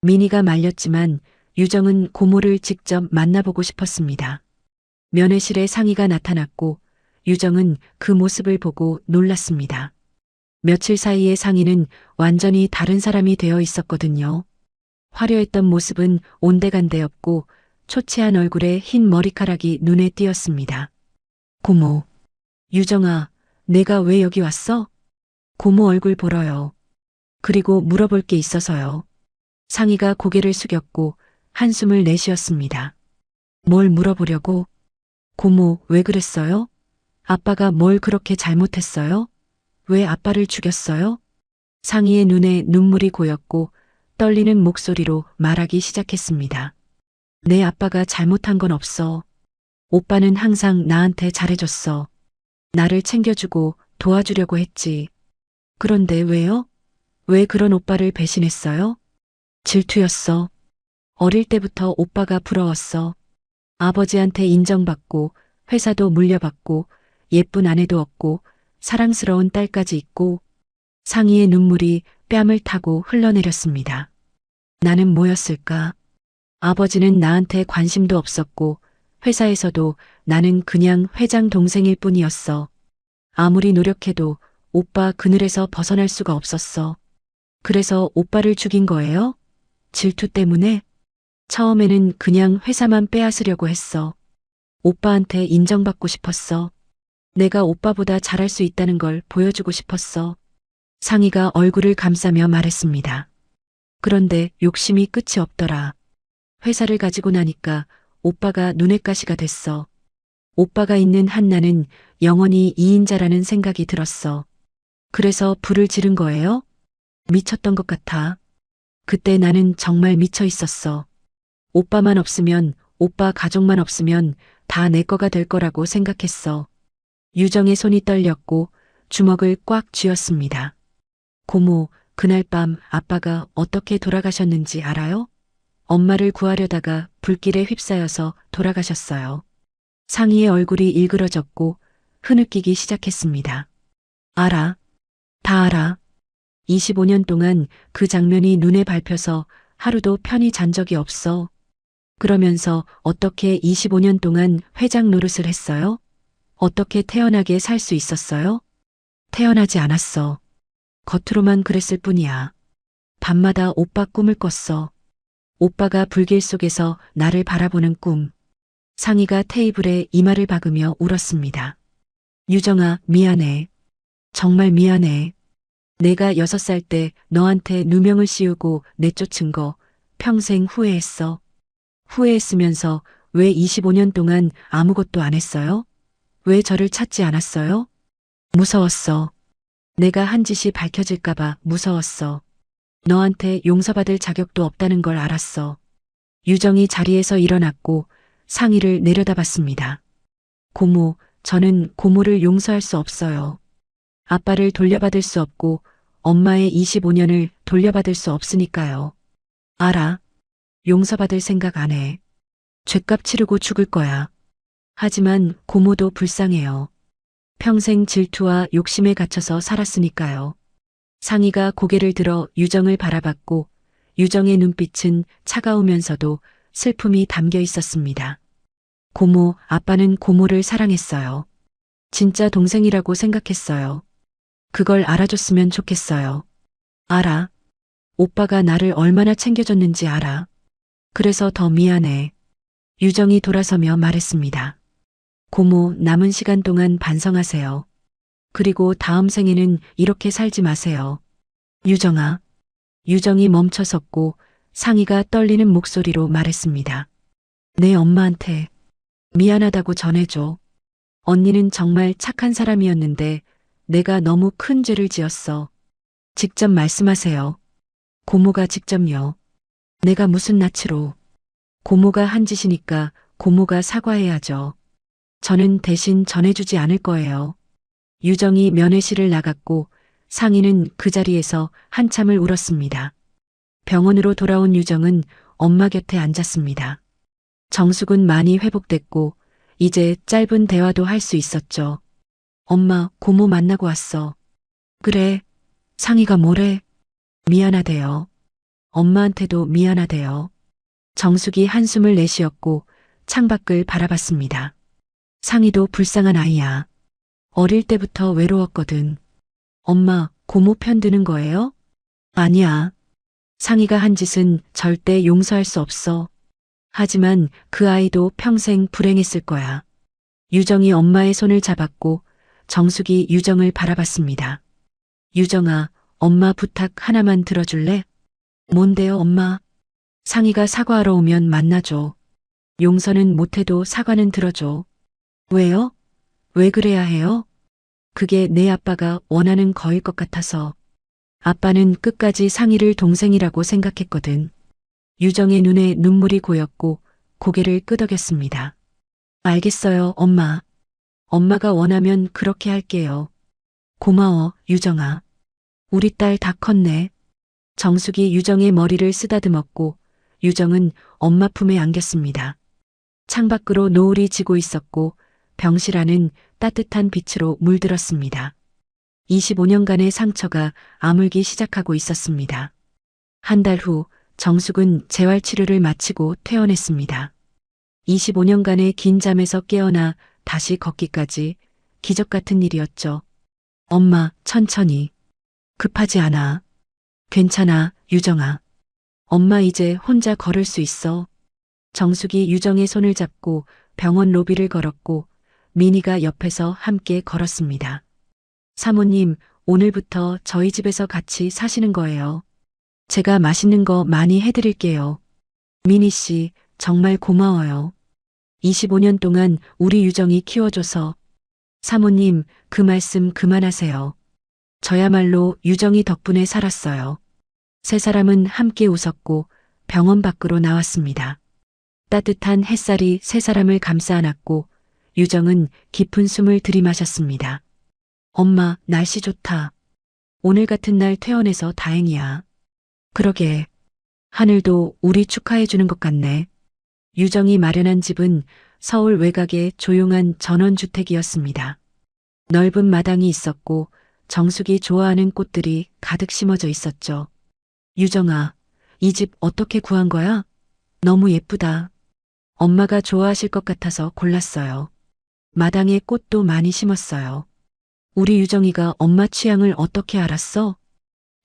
민희가 말렸지만 유정은 고모를 직접 만나보고 싶었습니다. 면회실에 상희가 나타났고 유정은 그 모습을 보고 놀랐습니다. 며칠 사이에 상희는 완전히 다른 사람이 되어 있었거든요. 화려했던 모습은 온데간데없고 초췌한 얼굴에 흰 머리카락이 눈에 띄었습니다. 고모. 유정아, 내가 왜 여기 왔어? 고모 얼굴 보러요. 그리고 물어볼 게 있어서요. 상희가 고개를 숙였고 한숨을 내쉬었습니다. 뭘 물어보려고? 고모, 왜 그랬어요? 아빠가 뭘 그렇게 잘못했어요? 왜 아빠를 죽였어요? 상희의 눈에 눈물이 고였고 떨리는 목소리로 말하기 시작했습니다. 내 아빠가 잘못한 건 없어. 오빠는 항상 나한테 잘해줬어. 나를 챙겨주고 도와주려고 했지. 그런데 왜요? 왜 그런 오빠를 배신했어요? 질투였어. 어릴 때부터 오빠가 부러웠어. 아버지한테 인정받고 회사도 물려받고 예쁜 아내도 얻고 사랑스러운 딸까지 있고. 상희의 눈물이 뺨을 타고 흘러내렸습니다. 나는 뭐였을까? 아버지는 나한테 관심도 없었고 회사에서도 나는 그냥 회장 동생일 뿐이었어. 아무리 노력해도 오빠 그늘에서 벗어날 수가 없었어. 그래서 오빠를 죽인 거예요? 질투 때문에? 처음에는 그냥 회사만 빼앗으려고 했어. 오빠한테 인정받고 싶었어. 내가 오빠보다 잘할 수 있다는 걸 보여주고 싶었어. 상희가 얼굴을 감싸며 말했습니다. 그런데 욕심이 끝이 없더라. 회사를 가지고 나니까 오빠가 눈엣 가시가 됐어. 오빠가 있는 한나는 영원히 이인자라는 생각이 들었어. 그래서 불을 지른 거예요? 미쳤던 것 같아. 그때 나는 정말 미쳐 있었어. 오빠만 없으면, 오빠 가족만 없으면 다 내 거가 될 거라고 생각했어. 유정의 손이 떨렸고 주먹을 꽉 쥐었습니다. 고모, 그날 밤 아빠가 어떻게 돌아가셨는지 알아요? 엄마를 구하려다가 불길에 휩싸여서 돌아가셨어요. 상희의 얼굴이 일그러졌고 흐느끼기 시작했습니다. 알아. 다 알아. 25년 동안 그 장면이 눈에 밟혀서 하루도 편히 잔 적이 없어. 그러면서 어떻게 25년 동안 회장 노릇을 했어요? 어떻게 태어나게 살 수 있었어요? 태어나지 않았어. 겉으로만 그랬을 뿐이야. 밤마다 오빠 꿈을 꿨어. 오빠가 불길 속에서 나를 바라보는 꿈. 상희가 테이블에 이마를 박으며 울었습니다. 유정아, 미안해. 정말 미안해. 내가 6살 때 너한테 누명을 씌우고 내쫓은 거 평생 후회했어. 후회했으면서 왜 25년 동안 아무것도 안 했어요? 왜 저를 찾지 않았어요? 무서웠어. 내가 한 짓이 밝혀질까봐 무서웠어. 너한테 용서받을 자격도 없다는 걸 알았어. 유정이 자리에서 일어났고 상희를 내려다봤습니다. 고모, 저는 고모를 용서할 수 없어요. 아빠를 돌려받을 수 없고 엄마의 25년을 돌려받을 수 없으니까요. 알아. 용서받을 생각 안 해. 죗값 치르고 죽을 거야. 하지만 고모도 불쌍해요. 평생 질투와 욕심에 갇혀서 살았으니까요. 상희가 고개를 들어 유정을 바라봤고 유정의 눈빛은 차가우면서도 슬픔이 담겨 있었습니다. 고모, 아빠는 고모를 사랑했어요. 진짜 동생이라고 생각했어요. 그걸 알아줬으면 좋겠어요. 알아. 오빠가 나를 얼마나 챙겨줬는지 알아. 그래서 더 미안해. 유정이 돌아서며 말했습니다. 고모, 남은 시간 동안 반성하세요. 그리고 다음 생에는 이렇게 살지 마세요. 유정아. 유정이 멈춰섰고 상희가 떨리는 목소리로 말했습니다. 내 엄마한테 미안하다고 전해줘. 언니는 정말 착한 사람이었는데 내가 너무 큰 죄를 지었어. 직접 말씀하세요. 고모가 직접요. 내가 무슨 낯으로. 고모가 한 짓이니까 고모가 사과해야죠. 저는 대신 전해주지 않을 거예요. 유정이 면회실을 나갔고 상희는 그 자리에서 한참을 울었습니다. 병원으로 돌아온 유정은 엄마 곁에 앉았습니다. 정숙은 많이 회복됐고 이제 짧은 대화도 할 수 있었죠. 엄마, 고모 만나고 왔어. 그래. 상희가 뭐래? 미안하대요. 엄마한테도 미안하대요. 정숙이 한숨을 내쉬었고 창밖을 바라봤습니다. 상희도 불쌍한 아이야. 어릴 때부터 외로웠거든. 엄마, 고모 편드는 거예요? 아니야. 상희가 한 짓은 절대 용서할 수 없어. 하지만 그 아이도 평생 불행했을 거야. 유정이 엄마의 손을 잡았고 정숙이 유정을 바라봤습니다. 유정아, 엄마 부탁 하나만 들어줄래? 뭔데요, 엄마? 상희가 사과하러 오면 만나줘. 용서는 못해도 사과는 들어줘. 왜요? 왜 그래야 해요? 그게 내 아빠가 원하는 거일 것 같아서. 아빠는 끝까지 상희를 동생이라고 생각했거든. 유정의 눈에 눈물이 고였고 고개를 끄덕였습니다. 알겠어요, 엄마. 엄마가 원하면 그렇게 할게요. 고마워, 유정아. 우리 딸 다 컸네. 정숙이 유정의 머리를 쓰다듬었고 유정은 엄마 품에 안겼습니다. 창밖으로 노을이 지고 있었고 병실 안은 따뜻한 빛으로 물들었습니다. 25년간의 상처가 아물기 시작하고 있었습니다. 한 달 후 정숙은 재활치료를 마치고 퇴원했습니다. 25년간의 긴 잠에서 깨어나 다시 걷기까지 기적 같은 일이었죠. 엄마, 천천히. 급하지 않아. 괜찮아, 유정아. 엄마 이제 혼자 걸을 수 있어. 정숙이 유정의 손을 잡고 병원 로비를 걸었고 미니가 옆에서 함께 걸었습니다. 사모님, 오늘부터 저희 집에서 같이 사시는 거예요. 제가 맛있는 거 많이 해드릴게요. 미니 씨, 정말 고마워요. 25년 동안 우리 유정이 키워줘서. 사모님, 그 말씀 그만하세요. 저야말로 유정이 덕분에 살았어요. 세 사람은 함께 웃었고 병원 밖으로 나왔습니다. 따뜻한 햇살이 세 사람을 감싸 안았고 유정은 깊은 숨을 들이마셨습니다. 엄마, 날씨 좋다. 오늘 같은 날 퇴원해서 다행이야. 그러게. 하늘도 우리 축하해 주는 것 같네. 유정이 마련한 집은 서울 외곽의 조용한 전원주택이었습니다. 넓은 마당이 있었고 정숙이 좋아하는 꽃들이 가득 심어져 있었죠. 유정아, 이 집 어떻게 구한 거야? 너무 예쁘다. 엄마가 좋아하실 것 같아서 골랐어요. 마당에 꽃도 많이 심었어요. 우리 유정이가 엄마 취향을 어떻게 알았어?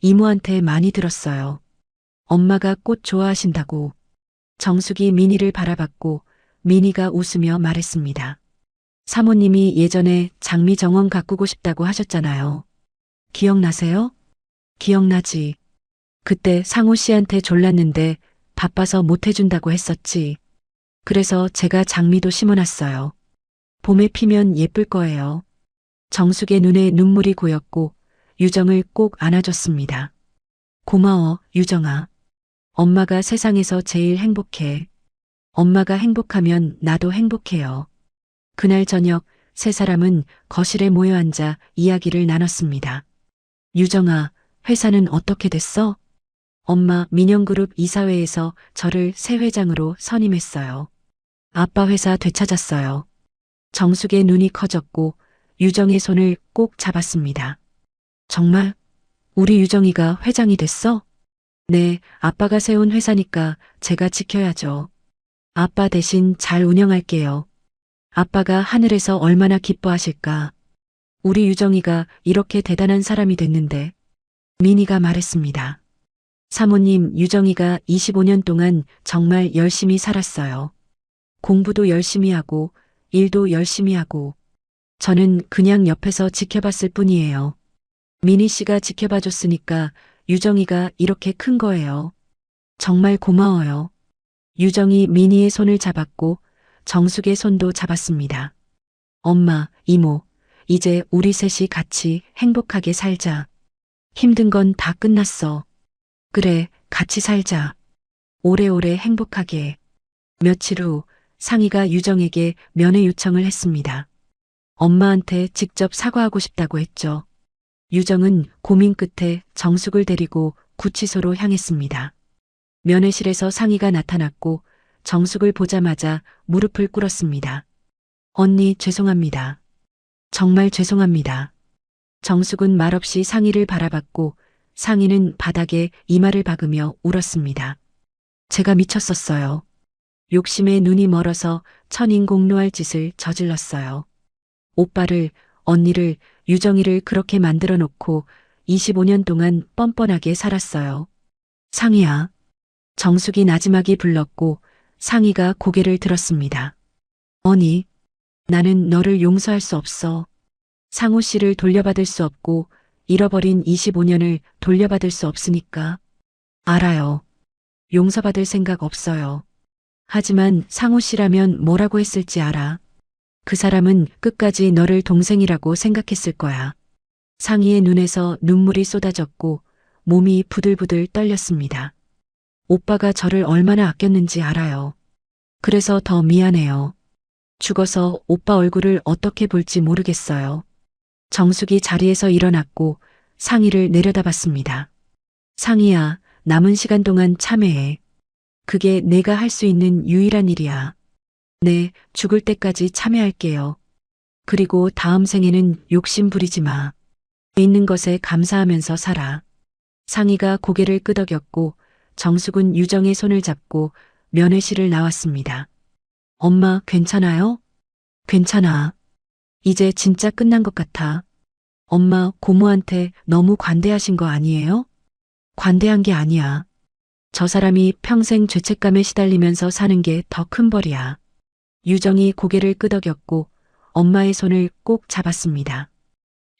이모한테 많이 들었어요. 엄마가 꽃 좋아하신다고. 정숙이 미니를 바라봤고 미니가 웃으며 말했습니다. 사모님이 예전에 장미 정원 가꾸고 싶다고 하셨잖아요. 기억나세요? 기억나지. 그때 상우 씨한테 졸랐는데 바빠서 못 해준다고 했었지. 그래서 제가 장미도 심어놨어요. 봄에 피면 예쁠 거예요. 정숙의 눈에 눈물이 고였고 유정을 꼭 안아줬습니다. 고마워, 유정아. 엄마가 세상에서 제일 행복해. 엄마가 행복하면 나도 행복해요. 그날 저녁 세 사람은 거실에 모여 앉아 이야기를 나눴습니다. 유정아, 회사는 어떻게 됐어? 엄마, 민영그룹 이사회에서 저를 새 회장으로 선임했어요. 아빠 회사 되찾았어요. 정숙의 눈이 커졌고 유정의 손을 꼭 잡았습니다. 정말? 우리 유정이가 회장이 됐어? 네, 아빠가 세운 회사니까 제가 지켜야죠. 아빠 대신 잘 운영할게요. 아빠가 하늘에서 얼마나 기뻐하실까. 우리 유정이가 이렇게 대단한 사람이 됐는데. 미니가 말했습니다. 사모님, 유정이가 25년 동안 정말 열심히 살았어요. 공부도 열심히 하고, 일도 열심히 하고. 저는 그냥 옆에서 지켜봤을 뿐이에요. 미니 씨가 지켜봐줬으니까 유정이가 이렇게 큰 거예요. 정말 고마워요. 유정이 미니의 손을 잡았고 정숙의 손도 잡았습니다. 엄마, 이모, 이제 우리 셋이 같이 행복하게 살자. 힘든 건 다 끝났어. 그래, 같이 살자. 오래오래 행복하게. 며칠 후 상희가 유정에게 면회 요청을 했습니다. 엄마한테 직접 사과하고 싶다고 했죠. 유정은 고민 끝에 정숙을 데리고 구치소로 향했습니다. 면회실에서 상희가 나타났고 정숙을 보자마자 무릎을 꿇었습니다. 언니, 죄송합니다. 정말 죄송합니다. 정숙은 말없이 상희를 바라봤고 상희는 바닥에 이마를 박으며 울었습니다. 제가 미쳤었어요. 욕심에 눈이 멀어서 천인공노할 짓을 저질렀어요. 오빠를 언니를, 유정이를 그렇게 만들어 놓고 25년 동안 뻔뻔하게 살았어요. 상희야. 정숙이 나지막이 불렀고 상희가 고개를 들었습니다. 언니, 나는 너를 용서할 수 없어. 상우 씨를 돌려받을 수 없고 잃어버린 25년을 돌려받을 수 없으니까. 알아요. 용서받을 생각 없어요. 하지만 상우 씨라면 뭐라고 했을지 알아. 그 사람은 끝까지 너를 동생이라고 생각했을 거야. 상희의 눈에서 눈물이 쏟아졌고 몸이 부들부들 떨렸습니다. 오빠가 저를 얼마나 아꼈는지 알아요. 그래서 더 미안해요. 죽어서 오빠 얼굴을 어떻게 볼지 모르겠어요. 정숙이 자리에서 일어났고 상희를 내려다봤습니다. 상희야, 남은 시간 동안 참회해. 그게 내가 할 수 있는 유일한 일이야. 네, 죽을 때까지 참회할게요. 그리고 다음 생에는 욕심 부리지 마. 있는 것에 감사하면서 살아. 상희가 고개를 끄덕였고 정숙은 유정의 손을 잡고 면회실을 나왔습니다. 엄마, 괜찮아요? 괜찮아. 이제 진짜 끝난 것 같아. 엄마, 고모한테 너무 관대하신 거 아니에요? 관대한 게 아니야. 저 사람이 평생 죄책감에 시달리면서 사는 게 더 큰 벌이야. 유정이 고개를 끄덕였고 엄마의 손을 꼭 잡았습니다.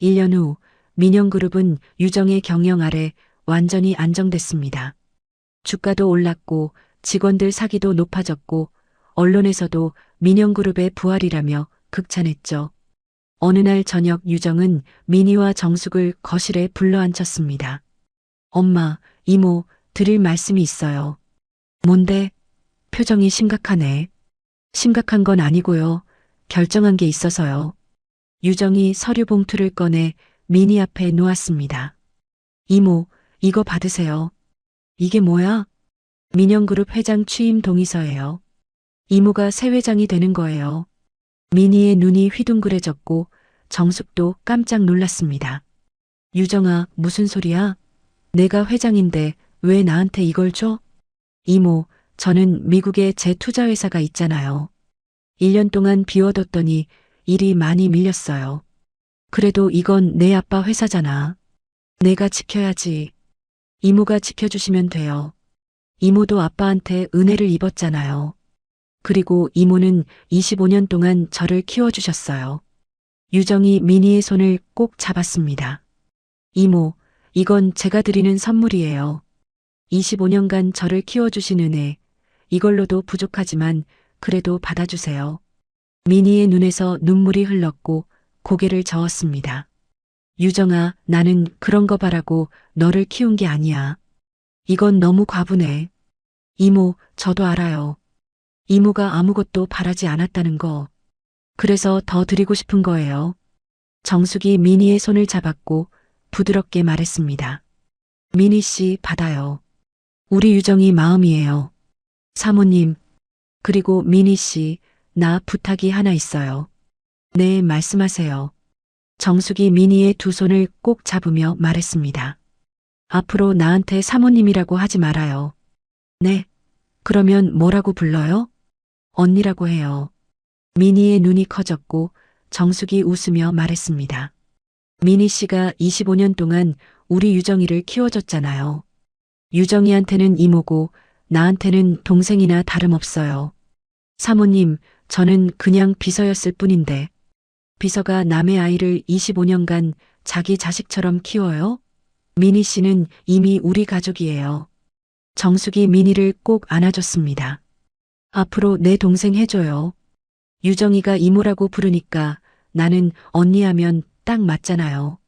1년 후 민영그룹은 유정의 경영 아래 완전히 안정됐습니다. 주가도 올랐고 직원들 사기도 높아졌고 언론에서도 민영그룹의 부활이라며 극찬했죠. 어느 날 저녁 유정은 민희와 정숙을 거실에 불러앉혔습니다. 엄마, 이모, 드릴 말씀이 있어요. 뭔데? 표정이 심각하네. 심각한 건 아니고요. 결정한 게 있어서요. 유정이 서류 봉투를 꺼내 민희 앞에 놓았습니다. 이모, 이거 받으세요. 이게 뭐야? 민영그룹 회장 취임 동의서예요. 이모가 새 회장이 되는 거예요. 민희의 눈이 휘둥그레졌고 정숙도 깜짝 놀랐습니다. 유정아, 무슨 소리야? 내가 회장인데 왜 나한테 이걸 줘? 이모, 저는 미국에 제 투자회사가 있잖아요. 1년 동안 비워뒀더니 일이 많이 밀렸어요. 그래도 이건 내 아빠 회사잖아. 내가 지켜야지. 이모가 지켜주시면 돼요. 이모도 아빠한테 은혜를 입었잖아요. 그리고 이모는 25년 동안 저를 키워주셨어요. 유정이 민희의 손을 꼭 잡았습니다. 이모, 이건 제가 드리는 선물이에요. 25년간 저를 키워주신 은혜, 이걸로도 부족하지만 그래도 받아주세요. 민희의 눈에서 눈물이 흘렀고 고개를 저었습니다. 유정아, 나는 그런 거 바라고 너를 키운 게 아니야. 이건 너무 과분해. 이모, 저도 알아요. 이모가 아무것도 바라지 않았다는 거. 그래서 더 드리고 싶은 거예요. 정숙이 민희의 손을 잡았고 부드럽게 말했습니다. 민희 씨, 받아요. 우리 유정이 마음이에요. 사모님, 그리고 민희 씨, 나 부탁이 하나 있어요. 네, 말씀하세요. 정숙이 민희의 두 손을 꼭 잡으며 말했습니다. 앞으로 나한테 사모님이라고 하지 말아요. 네. 그러면 뭐라고 불러요? 언니라고 해요. 민희의 눈이 커졌고 정숙이 웃으며 말했습니다. 민희 씨가 25년 동안 우리 유정이를 키워줬잖아요. 유정이한테는 이모고 나한테는 동생이나 다름없어요. 사모님, 저는 그냥 비서였을 뿐인데 비서가 남의 아이를 25년간 자기 자식처럼 키워요? 민희 씨는 이미 우리 가족이에요. 정숙이 민희를 꼭 안아줬습니다. 앞으로 내 동생 해줘요. 유정이가 이모라고 부르니까 나는 언니 하면 딱 맞잖아요.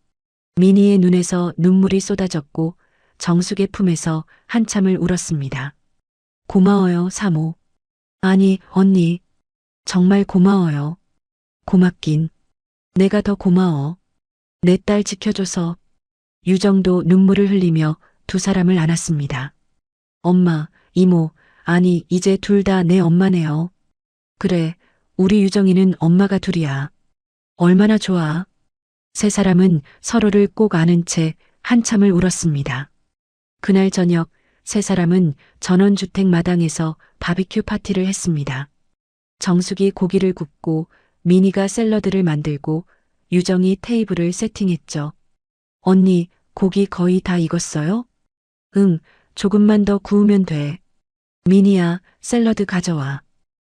민희의 눈에서 눈물이 쏟아졌고 정숙의 품에서 한참을 울었습니다. 고마워요, 사모. 아니, 언니. 정말 고마워요. 고맙긴. 내가 더 고마워. 내 딸 지켜줘서. 유정도 눈물을 흘리며 두 사람을 안았습니다. 엄마, 이모, 아니, 이제 둘 다 내 엄마네요. 그래, 우리 유정이는 엄마가 둘이야. 얼마나 좋아. 세 사람은 서로를 꼭 안은 채 한참을 울었습니다. 그날 저녁 세 사람은 전원주택 마당에서 바비큐 파티를 했습니다. 정숙이 고기를 굽고 민희가 샐러드를 만들고 유정이 테이블을 세팅했죠. 언니, 고기 거의 다 익었어요? 응, 조금만 더 구우면 돼. 미니야, 샐러드 가져와.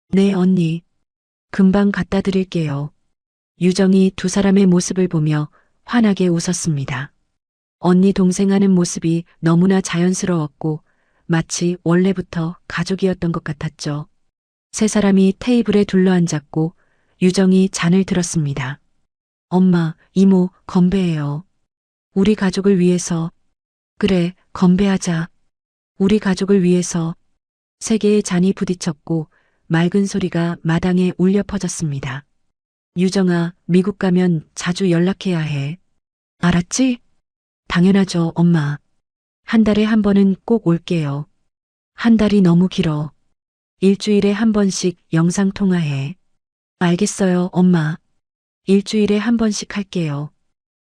네, 언니. 금방 갖다 드릴게요. 유정이 두 사람의 모습을 보며 환하게 웃었습니다. 언니 동생 하는 모습이 너무나 자연스러웠고 마치 원래부터 가족이었던 것 같았죠. 세 사람이 테이블에 둘러앉았고 유정이 잔을 들었습니다. 엄마, 이모, 건배해요. 우리 가족을 위해서. 그래, 건배하자. 우리 가족을 위해서. 세 개의 잔이 부딪혔고 맑은 소리가 마당에 울려 퍼졌습니다. 유정아, 미국 가면 자주 연락해야 해. 알았지? 당연하죠, 엄마. 한 달에 한 번은 꼭 올게요. 한 달이 너무 길어. 일주일에 한 번씩 영상 통화해. 알겠어요, 엄마. 일주일에 한 번씩 할게요.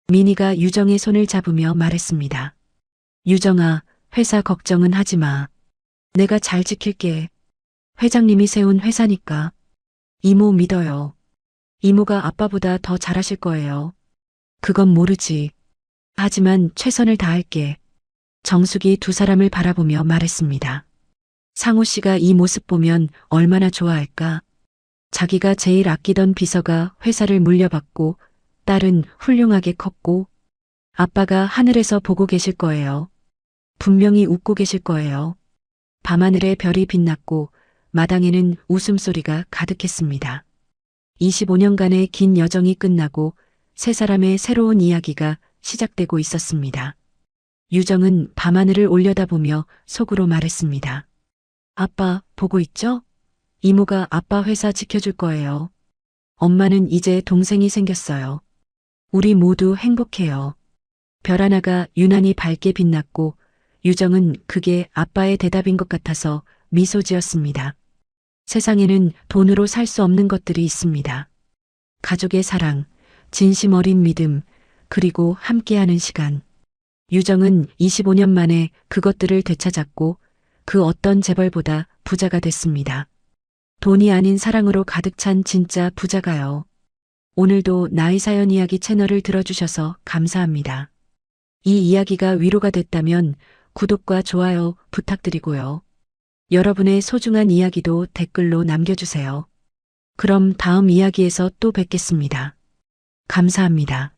미니가 유정의 손을 잡으며 말했습니다. 유정아, 회사 걱정은 하지 마. 내가 잘 지킬게. 회장님이 세운 회사니까. 이모 믿어요. 이모가 아빠보다 더 잘하실 거예요. 그건 모르지. 하지만 최선을 다할게. 정숙이 두 사람을 바라보며 말했습니다. 상우 씨가 이 모습 보면 얼마나 좋아할까? 자기가 제일 아끼던 비서가 회사를 물려받고 딸은 훌륭하게 컸고 아빠가 하늘에서 보고 계실 거예요. 분명히 웃고 계실 거예요. 밤하늘에 별이 빛났고 마당에는 웃음소리가 가득했습니다. 25년간의 긴 여정이 끝나고 세 사람의 새로운 이야기가 시작되고 있었습니다. 유정은 밤하늘을 올려다보며 속으로 말했습니다. 아빠, 보고 있죠? 이모가 아빠 회사 지켜줄 거예요. 엄마는 이제 동생이 생겼어요. 우리 모두 행복해요. 별 하나가 유난히 밝게 빛났고 유정은 그게 아빠의 대답인 것 같아서 미소 지었습니다. 세상에는 돈으로 살 수 없는 것들이 있습니다. 가족의 사랑, 진심 어린 믿음, 그리고 함께하는 시간. 유정은 25년 만에 그것들을 되찾았고 그 어떤 재벌보다 부자가 됐습니다. 돈이 아닌 사랑으로 가득 찬 진짜 부자가요. 오늘도 나의 사연 이야기 채널을 들어주셔서 감사합니다. 이 이야기가 위로가 됐다면 구독과 좋아요 부탁드리고요. 여러분의 소중한 이야기도 댓글로 남겨주세요. 그럼 다음 이야기에서 또 뵙겠습니다. 감사합니다.